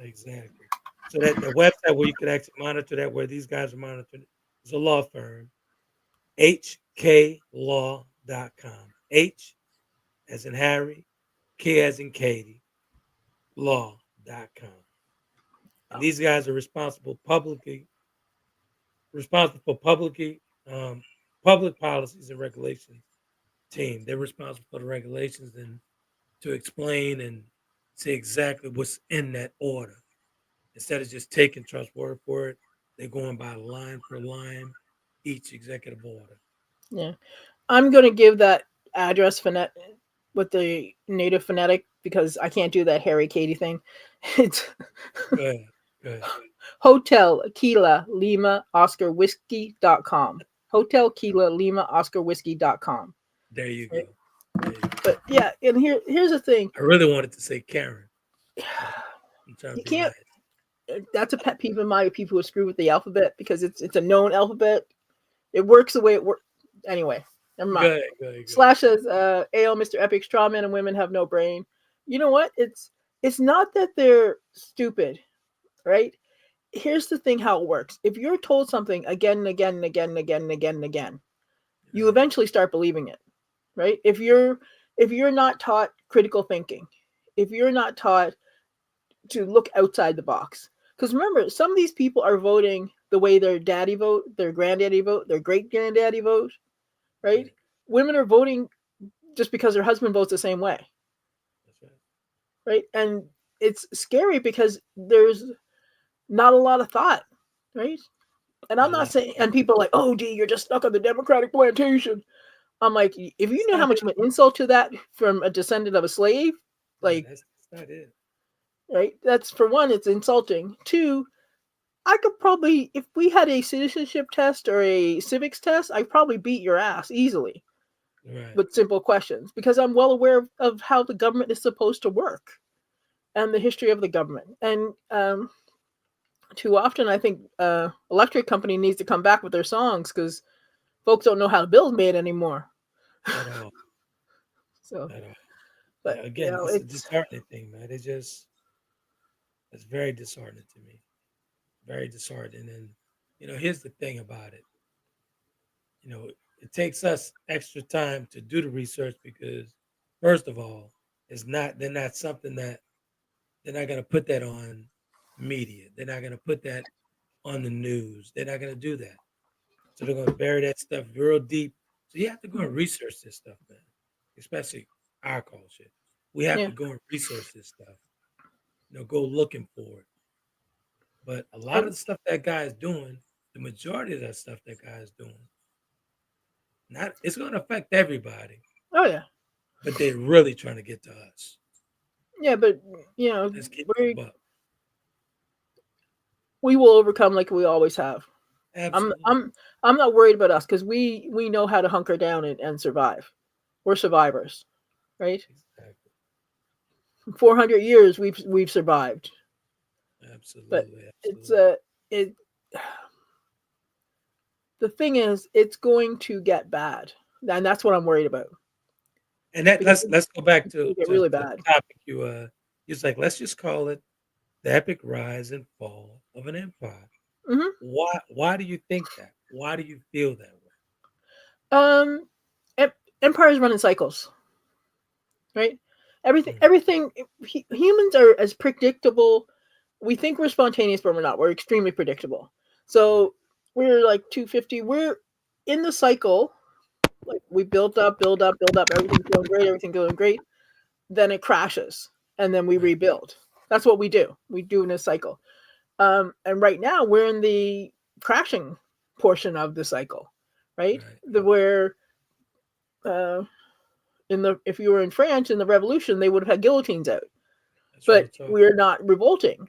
Exactly. So that the website where you could actually monitor that, where these guys are monitoring, is a law firm, hklaw.com. H as in Harry, K as in Katie, law.com. And these guys are responsible for public policies and regulations team. They're responsible for the regulations and to explain and say exactly what's in that order. Instead of just taking Trump's word for it, they're going by line for line each executive order. Yeah, I'm gonna give that address with the native phonetic because I can't do that Harry Katie thing. It's Go ahead. Hotel Kila Lima Oscar Whiskey.com. Hotel Kila Lima Oscar Whiskey.com. There you go. But yeah, and here's the thing. I really wanted to say Karen. You can't. Nice. That's a pet peeve of mine. People who screw with the alphabet because it's a known alphabet. It works the way it works. Anyway, never mind. Go ahead. Slash says, "AO, Mr. Epic, straw men and women have no brain." You know what? It's not that they're stupid, right? Here's the thing: how it works. If you're told something again and again and again and again and again and again, you eventually start believing it, right? If you're not taught critical thinking, if you're not taught to look outside the box, because remember, some of these people are voting the way their daddy vote, their granddaddy vote, their great granddaddy vote, right? Women are voting just because their husband votes the same way, right? And it's scary because there's not a lot of thought, right? And I'm not saying, and people are like, oh, gee, you're just stuck on the Democratic plantation. I'm like, if you know how much of an insult to that from a descendant of a slave, like, that's not it. Right? That's for one, it's insulting. Two, I could probably, if we had a citizenship test or a civics test, I'd probably beat your ass easily with simple questions because I'm well aware of how the government is supposed to work and the history of the government. And too often, I think electric company needs to come back with their songs because folks don't know how the bill's made anymore. At all. So, at all. But again, it's a disheartening thing, man. It's very disheartening to me. Very disheartening. And here's the thing about it. It takes us extra time to do the research because, first of all, they're not something that they're not going to put that on media. They're not going to put that on the news. They're not going to do that. So they're going to bury that stuff real deep. So you have to go and research this stuff, man. Especially our culture. We have to go and research this stuff. Go looking for it. But a lot of the stuff that guy is doing, the majority of that stuff that guy is doing, It's going to affect everybody, Oh yeah, but they're really trying to get to us. yeah, but Let's keep we it up. we will overcome like we always have. I'm Absolutely. I'm I'm not worried about us because we know how to hunker down and survive. We're survivors, right? Exactly. 400 years we've survived, but Absolutely. it's Absolutely. it. The thing is, it's going to get bad, and that's what I'm worried about And that because let's go back it's going to get to really the bad. topic you was like, let's just call it the epic rise and fall of an empire. Hmm. Why do you think that? Why do you feel that way? Um, empires run in cycles, right? Everything, Mm, everything. Humans are as predictable. We think we're spontaneous, but we're not. We're extremely predictable. right, So we're like 250. We're in the cycle. Like we build up, build up, build up. Everything's going great. Everything's going great. Then it crashes, and then we right, rebuild. That's what we do. We do in a cycle. And right now we're in the crashing portion of the cycle, right? right. Where uh, in the if you were in France in the revolution, they would have had guillotines out, That's real but talk. we're not revolting,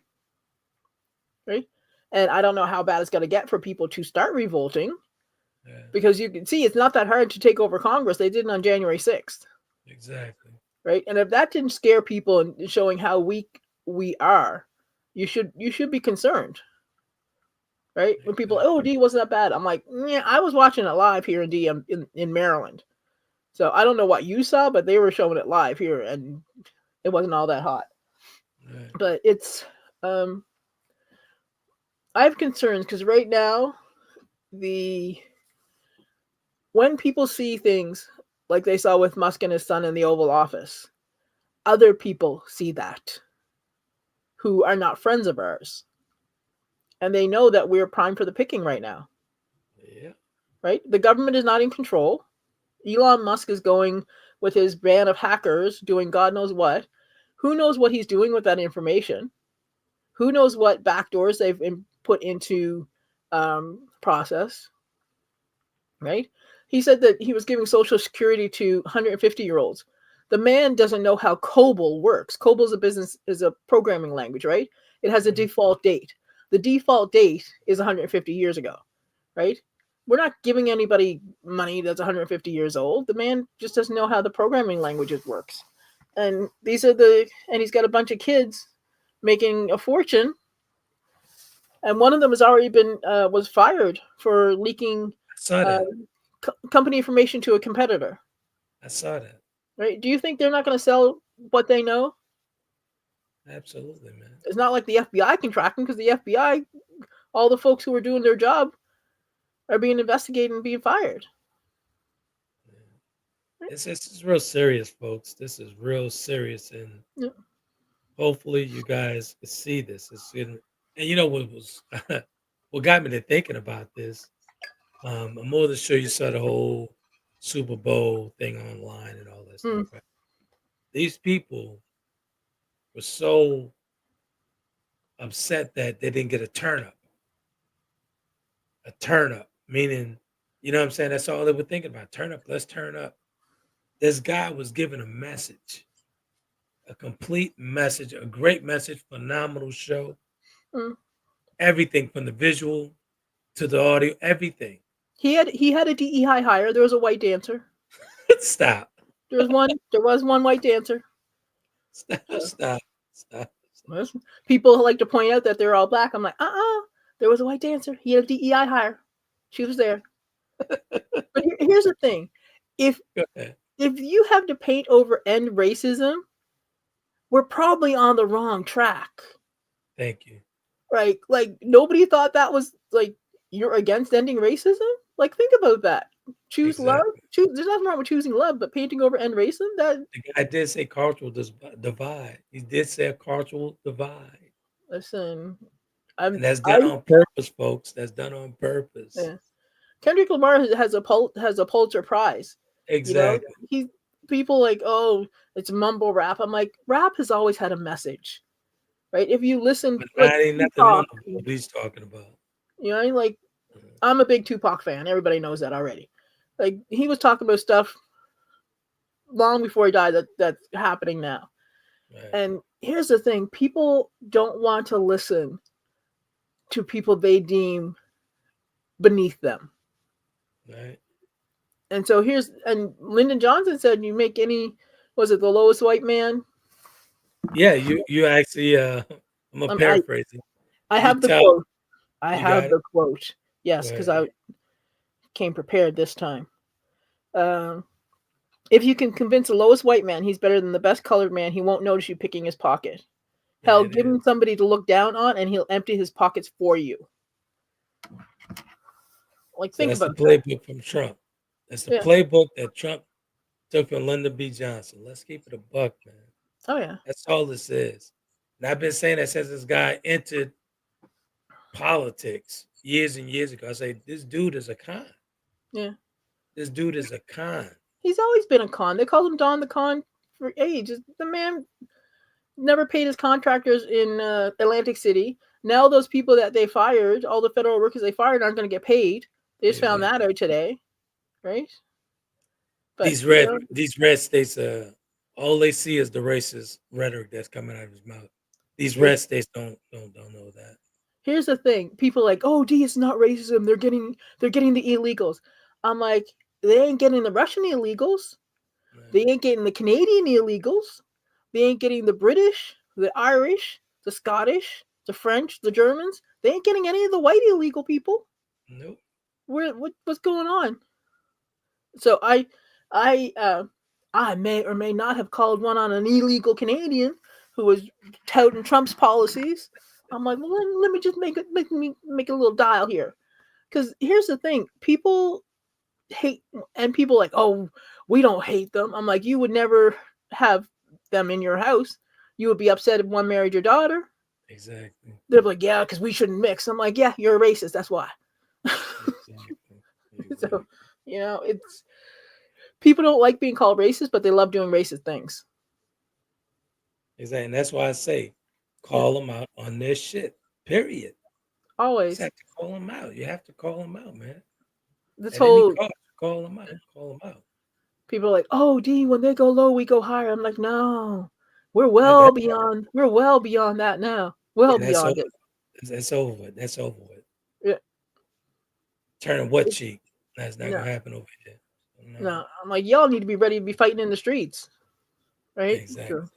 right? And I don't know how bad it's going to get for people to start revolting Yeah, because you can see it's not that hard to take over Congress. They did it on January 6th, exactly. right? And if that didn't scare people and showing how weak we are, you should be concerned, right? When people, oh, Exactly. D wasn't that bad. I'm like, yeah, I was watching it live here in DM in Maryland. So I don't know what you saw, but they were showing it live here and it wasn't all that hot. Right. But it's um I have concerns because right now the when people see things like they saw with Musk and his son in the Oval Office, other people see that who are not friends of ours. And they know that we're primed for the picking right now. Yeah. Right? The government is not in control. Elon Musk is going with his band of hackers doing God knows what. Who knows what he's doing with that information? Who knows what backdoors they've put into process? Right? He said that he was giving Social Security to 150-year-olds. The man doesn't know how COBOL works. COBOL is a programming language, right? It has a Mhm. default date. The default date is 150 years ago, right? We're not giving anybody money that's 150 years old. The man just doesn't know how the programming languages works. And he's got a bunch of kids making a fortune, and one of them has already been was fired for leaking I saw uh, that. company information to a competitor. I saw that. Right? Do you think they're not going to sell what they know? Absolutely, man. It's not like the FBI can track them because the FBI, all the folks who are doing their job, are being investigated and being fired. Yeah. This is real serious, folks. This is real serious, and Yeah. hopefully you guys see this. And you know what was what got me to thinking about this. I'm more than sure you saw the whole Super Bowl thing online and all that stuff, Mm. right? These people were so upset that they didn't get a turn up. A turn up, meaning, you know what I'm saying? That's all they were thinking about. Turn up, let's turn up. This guy was giving a message, a complete message, a great message, phenomenal show. Mm. Everything from the visual to the audio, everything. He had a DEI hire. There was a white dancer. Stop. There was one. There was one white dancer. Stop, So stop, stop. people like to point out that they're all black. I'm like, there was a white dancer. He had a DEI hire. She was there. But here's the thing: if Go ahead. if you have to paint over end racism, we're probably on the wrong track, Thank you. right? Like nobody thought that was like you're against ending racism. Like think about that. Choose love. Exactly. Choose. There's nothing wrong with choosing love, but painting over end racism. That The guy did say cultural divide. He did say a cultural divide. listen, And I'm that's I done on purpose, folks. That's done on purpose. yeah. Kendrick Lamar has a Pulitzer Prize. You know, Exactly. he people like, oh, it's mumble rap. I'm like, rap has always had a message, right? If you listen, But like that ain't nothing Tupac, mumble what he's talking about. you know, like Mhm. I'm a big Tupac fan. Everybody knows that already. Like he was talking about stuff long before he died that's happening now. Right. And here's the thing: people don't want to listen to people they deem beneath them. Right. And so and Lyndon Johnson said, "You make any, was it the lowest white man?" Yeah, you actually I'm a paraphrasing. I You have the tell quote. I you got have it. the quote. Go Yes, because ahead. I came prepared this time. If you can convince the lowest white man he's better than the best colored man, he won't notice you picking his pocket. There Hell, it give him is. somebody to look down on, and he'll empty his pockets for you. Like, So think that's the about that. playbook from Trump. That's the Yeah. playbook that Trump took from Lyndon B. Johnson. Let's keep it a buck, man. Oh yeah. That's all this is. And I've been saying that since this guy entered politics years and years ago. I say, this dude is a con. Yeah. This dude is a con. He's always been a con. They called him Don the Con for ages. The man never paid his contractors in Atlantic City. Now those people that they fired, all the federal workers they fired, aren't going to get paid. They just found that out today, right? But These red states, all they see is the racist rhetoric that's coming out of his mouth. These red states don't know that. Here's the thing: people are like, "Oh, gee, it's not racism. They're getting the illegals." I'm like, they ain't getting the Russian illegals. They ain't getting the Canadian illegals. They ain't getting the British, the Irish, the Scottish, the French, the Germans. They ain't getting any of the white illegal people. Nope. What's going on? So I may or may not have called one on an illegal Canadian who was touting Trump's policies. I'm like, well, let me just make a little dial here, because here's the thing: people hate, and people like, oh, we don't hate them. I'm like, you would never have them in your house. You would be upset if one married your daughter. Exactly. They're like, yeah, because we shouldn't mix. I'm like, yeah, you're a racist. That's why. Exactly. So, it's people don't like being called racist, but they love doing racist things. Exactly. And that's why I say, call them out on their shit. Period. Always. You have to call them out. You have to call them out, man. This At any whole cost, call them out. Call them out. people are like, oh, D, when they go low, we go higher. I'm like, no, we're That, well that, beyond that now. Well that's beyond over. it. That's over with. That's over with. Yeah. Turning what cheek? That's not No. gonna happen over here. No, I'm like, y'all need to be ready to be fighting in the streets, right? Exactly. So,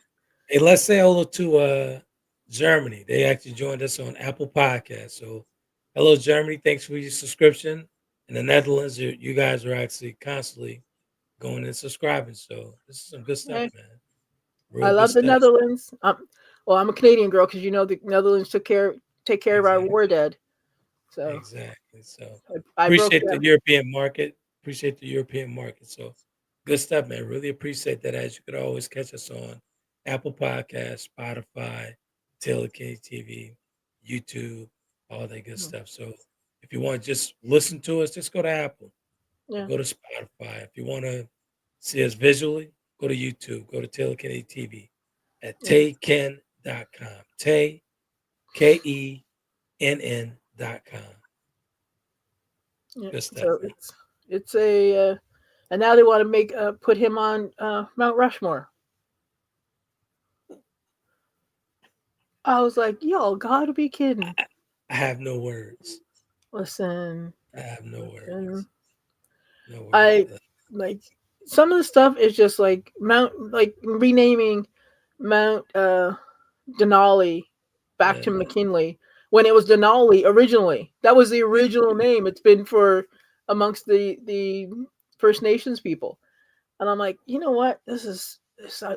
Hey, let's say hello to Germany. They actually joined us on Apple Podcast. So, hello, Germany. Thanks for your subscription. In the Netherlands, you guys are actually constantly going and subscribing. So, this is some good stuff, right. man. I Real good love the stuff. Netherlands. I'm a Canadian girl because the Netherlands take care of our war dead. So Exactly. So I broke appreciate the them. European market. Appreciate the European market. So good stuff, man. Really appreciate that. As you could always catch us on Apple Podcasts, Spotify, Taylor King TV, YouTube, all that good stuff. So if you want to just listen to us, just go to Apple. Or go to Spotify. If you want to see us visually, go to YouTube. Go to Taylor Kennedy TV at tayken.com. Tay, KENN.com. Yeah. Good stuff, So man. it's a and now they want to make put him on Mount Rushmore. I was like, y'all gotta be kidding. I have no words. Listen. I have no words. No words. I like some of the stuff is just like renaming Mount Denali back to McKinley when it was Denali originally. That was the original name. It's been for amongst the First Nations people. And I'm like, you know what? This is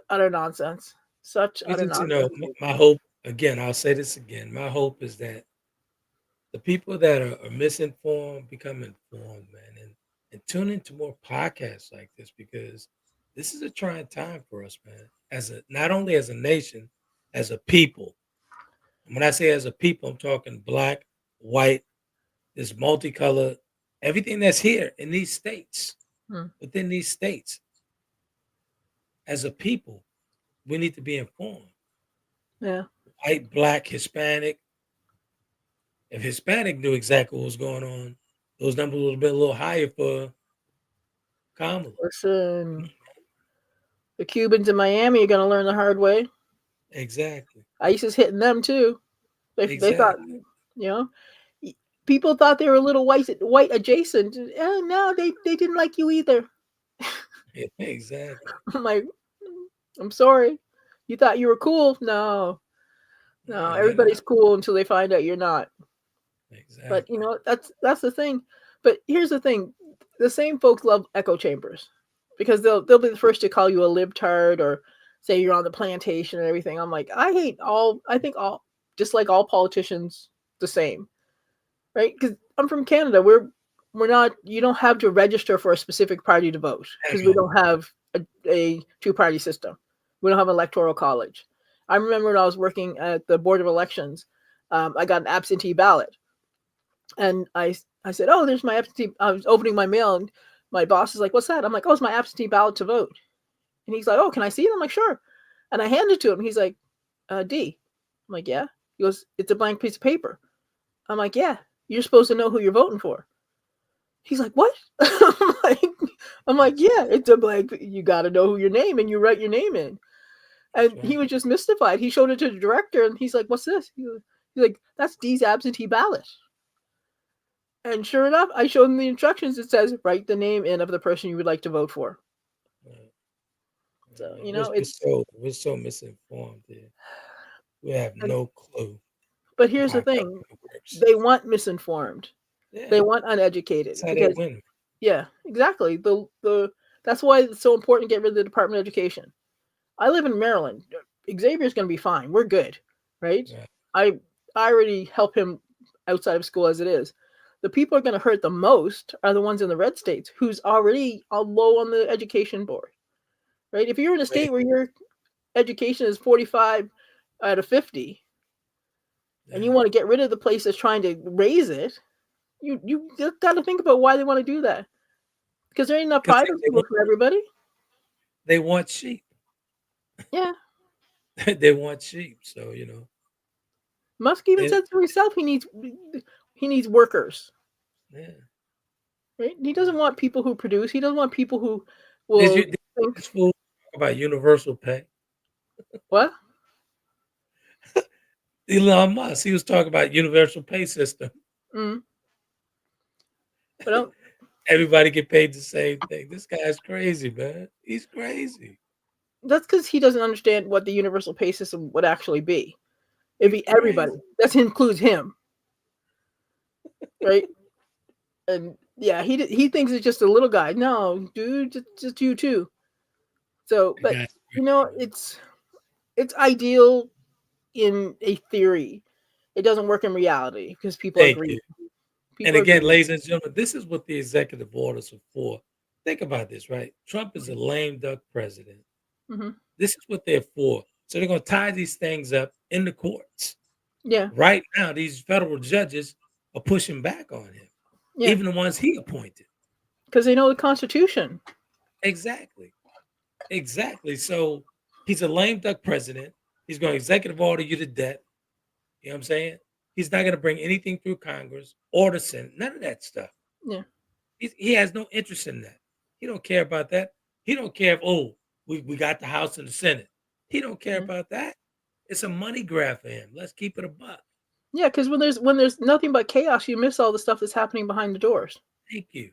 utter nonsense. Such utter nonsense. My hope, again, I'll say this again. My hope is that the people that are misinformed become informed, man, and tune into more podcasts like this, because this is a trying time for us, man. Not only as a nation, as a people. And when I say as a people, I'm talking black, white, this multicolored, everything that's here in these states, within these states. As a people, we need to be informed. Yeah. White, black, Hispanic. If Hispanic knew exactly what was going on, those numbers would have been a little higher for Kamala. Listen, the Cubans in Miami are going to learn the hard way. Exactly. ISIS hitting them too. They thought, Exactly. you know, people thought they were a little white adjacent. No, they didn't like you either. Yeah, exactly. I'm like, I'm sorry. You thought you were cool? No, No, you're everybody's not. cool until they find out you're not. But Exactly. that's the thing. But here's the thing: the same folks love echo chambers because they'll be the first to call you a libtard or say you're on the plantation and everything. I'm like, I think all, just like all politicians, the same, right? Because I'm from Canada. We're not. You don't have to register for a specific party to vote because we don't have a two-party system. We don't have an electoral college. I remember when I was working at the Board of Elections, I got an absentee ballot. And I said, oh, there's my absentee. I was opening my mail, and my boss is like, what's that? I'm like, oh, it's my absentee ballot to vote. And he's like, oh, can I see it? I'm like, sure. And I handed it to him. He's like, D. I'm like, yeah. He goes, it's a blank piece of paper. I'm like, yeah. You're supposed to know who you're voting for. He's like, what? I'm like, yeah, it's a blank. You got to know who your name, and you write your name in. And he was just mystified. He showed it to the director, and he's like, what's this? He's like, that's D's absentee ballot. And sure enough, I showed him the instructions. It says, write the name in of the person you would like to vote for. So, we're so misinformed here. We have no clue. But here's the thing. They want misinformed. Yeah. They want uneducated. That's how they win. Yeah, exactly. That's why it's so important to get rid of the Department of Education. I live in Maryland. Xavier's going to be fine. We're good, right? Yeah. I already help him outside of school as it is. The people are going to hurt the most are the ones in the red states who's already low on the education board, right? If you're in a state where your education is 45 out of 50 and you want to get rid of the place that's trying to raise it, you got to think about why they want to do that. Because there ain't enough private school for everybody. They want sheep. Yeah. They want sheep. So, Musk even said to himself he needs workers. Yeah. Right? He doesn't want people who produce. He doesn't want people who will Did you talk about universal pay? What? Elon Musk, he was talking about universal pay system. Mm-hmm. But everybody get paid the same thing. This guy's crazy, man. He's crazy. That's because he doesn't understand what the universal pay system would actually be. It'd be everybody. That includes him. Right? And yeah, he thinks it's just a little guy. No, dude, just you too. So, but it's ideal in a theory. It doesn't work in reality because people agree. And again, ladies and gentlemen, this is what the executive orders are for. Think about this, right? Trump is a lame duck president. Mm-hmm. This is what they're for. So they're going to tie these things up in the courts. Yeah. Right now, these federal judges are pushing back on him. Yeah. Even the ones he appointed. Because they know the Constitution. Exactly. So he's a lame duck president. He's going to executive order you to death. You know what I'm saying? He's not going to bring anything through Congress or the Senate. None of that stuff. Yeah. He has no interest in that. He don't care about that. He don't care if, we got the House and the Senate. He don't care about that. It's a money grab for him. Let's keep it a buck. Yeah, because when there's nothing but chaos, you miss all the stuff that's happening behind the doors. Thank you.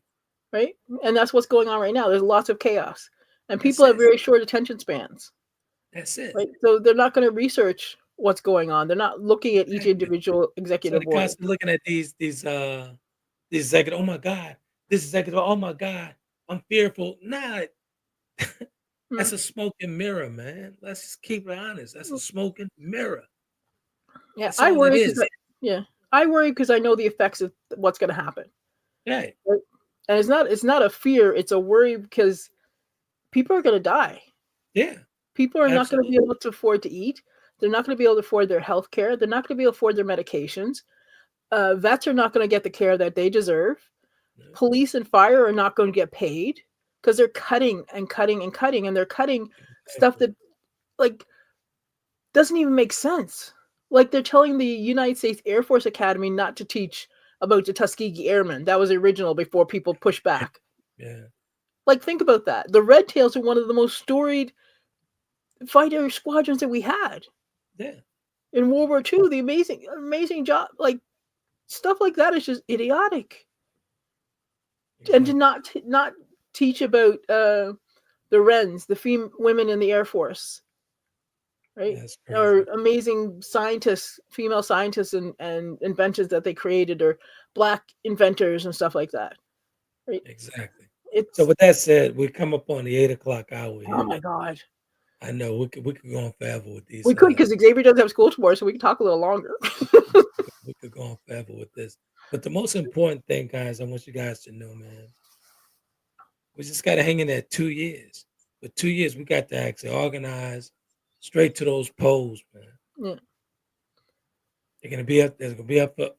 Right? And that's what's going on right now. There's lots of chaos. And people have very short attention spans. That's it. Right? So they're not going to research what's going on. They're not looking at each individual executive order. They're constantly looking at these executive, oh my God, this executive, oh my God, I'm fearful. Nah, that's a smoking mirror, man. Let's just keep it honest. That's a smoking mirror. Yeah, I worry. I worry because I know the effects of what's going to happen. Right. And it's not a fear. It's a worry because people are going to die. Yeah. People are not going to be able to afford to eat. They're not going to be able to afford their health care. They're not going to be able to afford their medications. Vets are not going to get the care that they deserve. No. Police and fire are not going to get paid because they're cutting and cutting and cutting, and they're cutting stuff that doesn't even make sense. Like they're telling the United States Air Force Academy not to teach about the Tuskegee Airmen. That was original before people pushed back. Yeah. Like, think about that. The Red Tails are one of the most storied fighter squadrons that we had. Yeah. In World War II, the amazing job, like stuff like that is just idiotic. Exactly. And to not teach about the Wrens, the women in the Air Force, right? Or amazing scientists, female scientists, and inventions that they created, or Black inventors and stuff like that. Right? Exactly. It's, so with that said, we come up on the 8:00 hour here. oh my God. I know we could go on forever with these. We could, because Xavier doesn't have school tomorrow, so we can talk a little longer. We could go on forever with this. But the most important thing, guys, I want you guys to know, man, we just got to hang in there 2 years. For 2 years, we got to actually organize straight to those polls, man. Yeah. They're going to be up. There's going to be up for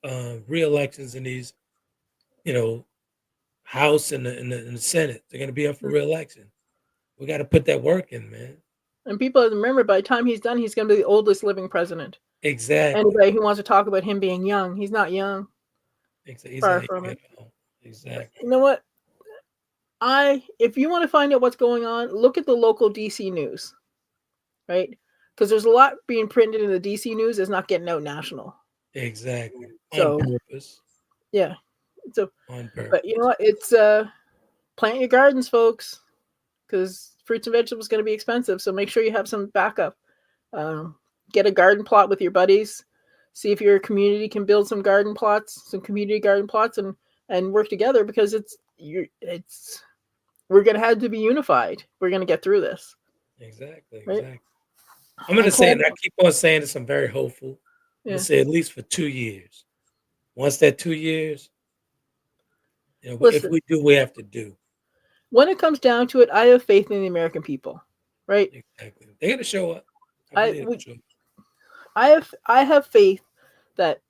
re-elections in these, House and the Senate. They're going to be up for re-election. We got to put that work in, man. And people remember, by the time he's done, he's going to be the oldest living president. Exactly. Anybody who wants to talk about him being young, he's not young. Exactly. Far from it. Exactly. You know what? If you want to find out what's going on, look at the local DC news, right? Because there's a lot being printed in the DC news that's not getting out national. Exactly. So, on purpose. Yeah. So, on purpose. But you know what? It's plant your gardens, folks, because fruits and vegetables are going to be expensive. So make sure you have some backup. Get a garden plot with your buddies. See if your community can build some garden plots, some community garden plots, and work together, because we're going to have to be unified. We're going to get through this. Exactly. Right? Exactly. I'm going to say, and I keep on saying this, I'm very hopeful. I'm going to say at least for 2 years. Once that 2 years, Listen, if we do, we have to do. When it comes down to it, I have faith in the American people, right? Exactly. They're going to show up. I have faith that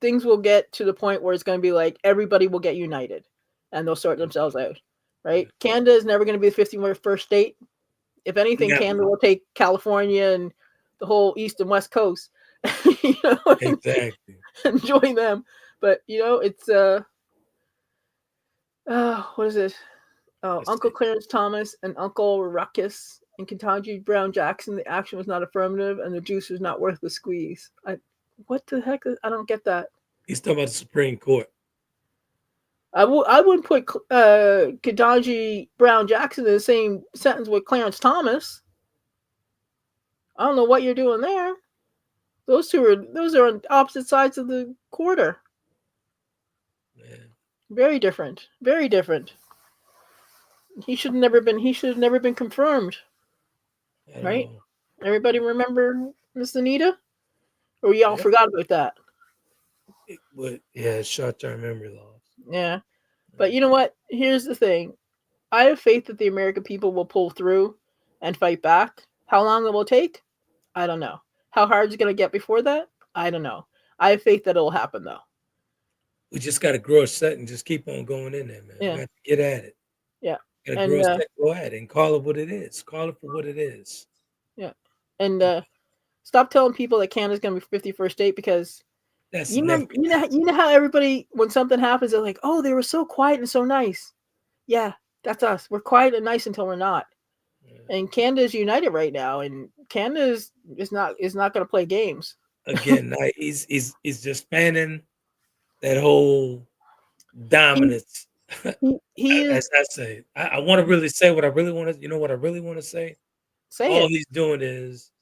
things will get to the point where it's going to be like everybody will get united and they'll sort themselves out, right? Yeah. Canada is never going to be the 51st state. If anything, Canada will take California and the whole East and West Coast, exactly, and join them. But it's what is it? Uncle Clarence Thomas and Uncle Ruckus and Ketanji Brown Jackson. The action was not affirmative, and the juice was not worth the squeeze. What the heck? I don't get that. He's talking about the Supreme Court. I wouldn't put Ketanji Brown Jackson in the same sentence with Clarence Thomas. I don't know what you're doing there. Those are on opposite sides of the quarter. Yeah. Very different. Very different. He should have never been confirmed. Right? Everybody remember Miss Anita? Or y'all forgot about that? Short-term memory loss. Yeah. But you know what? Here's the thing. I have faith that the American people will pull through and fight back. How long it will take? I don't know. How hard it's going to get before that? I don't know. I have faith that it'll happen, though. We just got to grow a set and just keep on going in there, man. Yeah. We got to get at it. Yeah. Got to grow a set, go at it, and call it what it is. Call it for what it is. Yeah. And stop telling people that Canada's going to be 51st state, because that's you know how everybody, when something happens, they're like, oh, they were so quiet and so nice. Yeah, that's us. We're quiet and nice until we're not. Yeah. And Canada is united right now, and Canada is not going to play games. Again, he's just fanning that whole dominance. He is. As I say, I want to really say what I really want to. You know what I really want to say? All he's doing is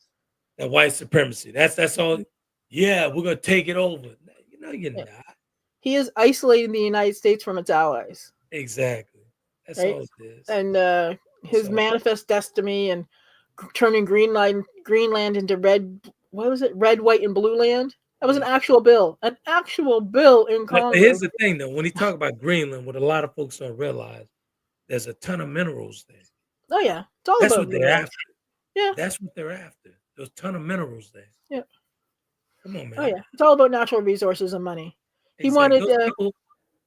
that white supremacy. That's all. Yeah, we're gonna take it over. You're not. He is isolating the United States from its allies. Exactly. That's all it is. And his manifest destiny and turning Greenland into red. What was it? Red, white, and blue land. That was an actual bill. An actual bill in Congress. Here's the thing, though. When you talk about Greenland, what a lot of folks don't realize, there's a ton of minerals there. Oh yeah, it's all that's about what they're after. Yeah, that's what they're after. There's a ton of minerals there. Yeah. Come on, man. Oh yeah, it's all about natural resources and money. Exactly. He wanted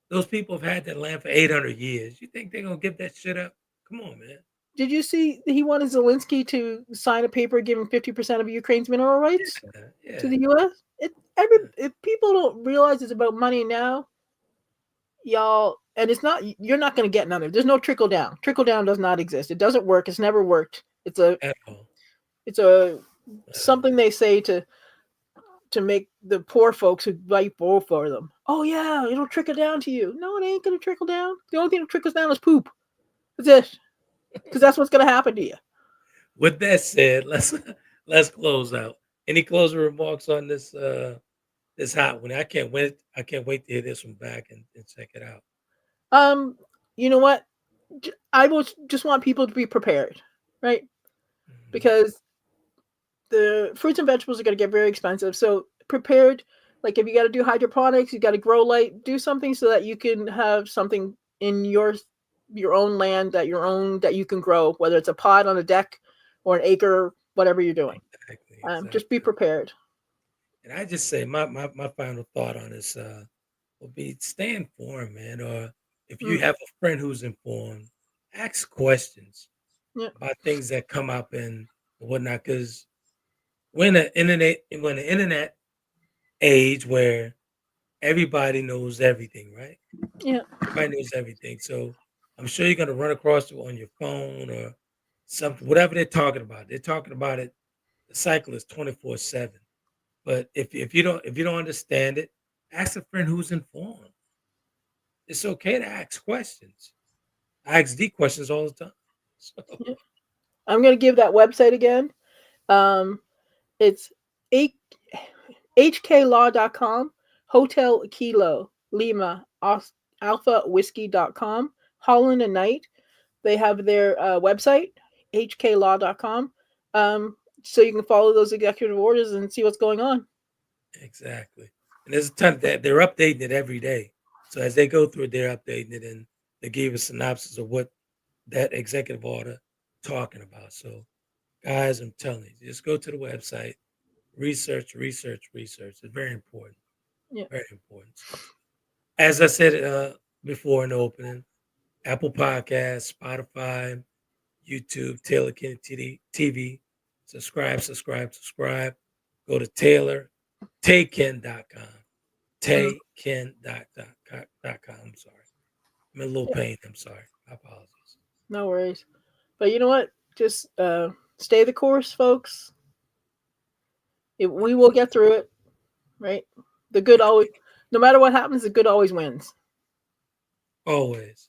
those people have had that land for 800 years. You think they're gonna give that shit up? Come on, man. Did you see he wanted Zelensky to sign a paper giving 50% of Ukraine's mineral rights to the U.S.? If people don't realize it's about money now, y'all, and it's not, you're not going to get none of it. There's no trickle down. Trickle down does not exist. It doesn't work. It's never worked. It's a something they say to make the poor folks who fight for them. Oh yeah, it'll trickle down to you. No, it ain't going to trickle down. The only thing that trickles down is poop. That's it. Because that's what's going to happen to you. With that said, let's close out. Any closing remarks on this this hot one? I can't wait to hear this one back and check it out. You know what? I will just want people to be prepared, right? Because the fruits and vegetables are going to get very expensive. So prepared, like if you got to do hydroponics, you got to grow light, do something so that you can have something in your own land that you can grow, whether it's a pod on a deck or an acre, whatever you're doing. Exactly. Just be prepared. And I just say my final thought on this will be stay informed, man. Or if you have a friend who's informed, ask questions about things that come up and whatnot. Because when the internet age where everybody knows everything, right? Yeah, everybody knows everything. So I'm sure you're gonna run across it on your phone or something, whatever they're talking about. They're talking about it. The cycle is 24/7. But if you don't understand it, ask a friend who's informed. It's okay to ask questions. I ask D questions all the time. So. I'm going to give that website again. It's hklaw.com, Hotel Kilo Lima Alpha Whiskey.com, Holland and Knight. They have their website, hklaw.com. So you can follow those executive orders and see what's going on. Exactly. And there's a ton that they're updating it every day. So as they go through it, they're updating it and they gave a synopsis of what that executive order talking about. So guys, I'm telling you, just go to the website, research. It's very important. Yeah. Very important. As I said before in the opening, Apple Podcasts, Spotify, YouTube, Taylor Kennedy TV. Subscribe. Go to TaylorTayken.com. Tayken.com. I'm sorry. I'm in a little pain. I'm sorry. I apologize. No worries. But you know what? Just stay the course, folks. We will get through it, right? The good always, no matter what happens, the good always wins. Always.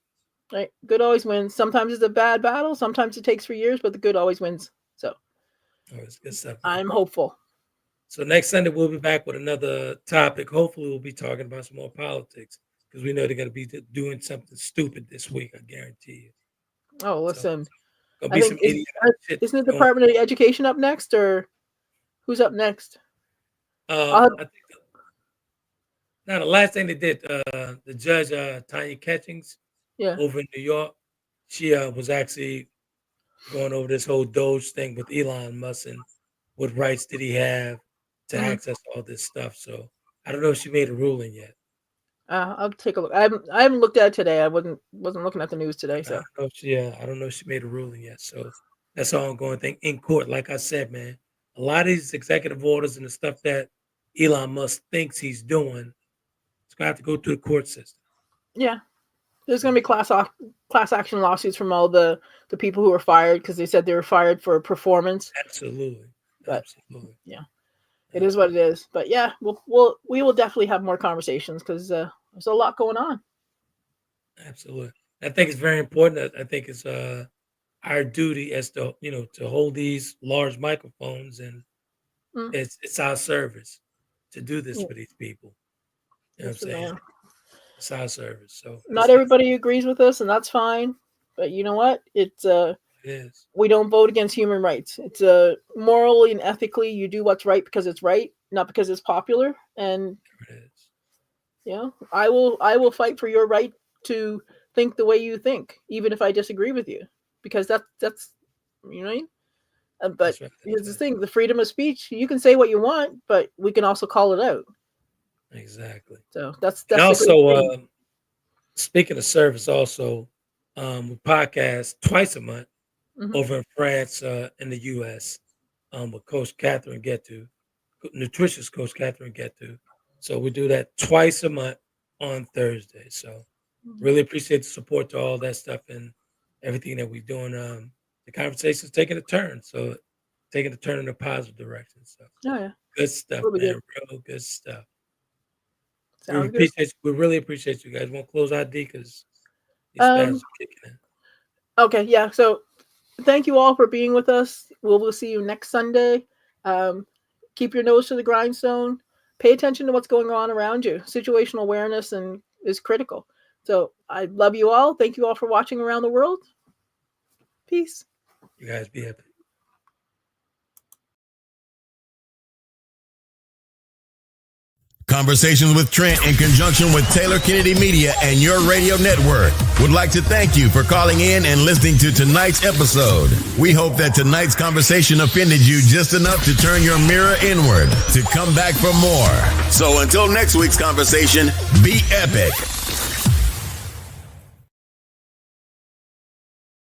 Right? Good always wins. Sometimes it's a bad battle. Sometimes it takes 3 years, but the good always wins. So always good stuff. I'm hopeful. So next Sunday, we'll be back with another topic. Hopefully, we'll be talking about some more politics because we know they're going to be doing something stupid this week. I guarantee you. Oh, listen. So, I think isn't it Department of Education up next, or who's up next? I think now the last thing they did, the judge Tanya Catchings, over in New York, she was actually going over this whole Doge thing with Elon Musk and what rights did he have to access all this stuff. So I don't know if she made a ruling yet. I'll take a look. I haven't looked at it today. I wasn't looking at the news today. So I don't know if she made a ruling yet. So that's an ongoing thing in court. Like I said, man, a lot of these executive orders and the stuff that Elon Musk thinks he's doing, it's gonna have to go through the court system. Yeah, there's gonna be class action lawsuits from all the people who were fired because they said they were fired for performance. Absolutely. Yeah, it is what it is. But yeah, we will definitely have more conversations because there's a lot going on. Absolutely, I think it's very important. I think it's our duty as to hold these large microphones and it's our service to do this for these people. You know what I'm saying? It's our service. So not everybody agrees with us, and that's fine. But you know what? It is. We don't vote against human rights. It's morally and ethically, you do what's right because it's right, not because it's popular. And I will fight for your right to think the way you think, even if I disagree with you, because that's you know. But here's the thing: the freedom of speech. You can say what you want, but we can also call it out. Exactly. So that's and also speaking of service, also we podcast twice a month over in France in the U.S. With Coach Catherine Gettu, nutritious Coach Catherine Gettu. So we do that twice a month on Thursday. So really appreciate the support to all that stuff and everything that we're doing. The conversation's taking a turn, so taking a turn in a positive direction. So good stuff, man. Real good stuff. We really appreciate you guys. Won't close ID because these fans are kicking in. Okay, yeah. So thank you all for being with us. We'll see you next Sunday. Keep your nose to the grindstone. Pay attention to what's going on around you. Situational awareness is critical. So I love you all. Thank you all for watching around the world. Peace. You guys be happy. Conversations with Trent in conjunction with Taylor Kennedy Media and your radio network would like to thank you for calling in and listening to tonight's episode. We hope that tonight's conversation offended you just enough to turn your mirror inward to come back for more. So until next week's conversation, be epic.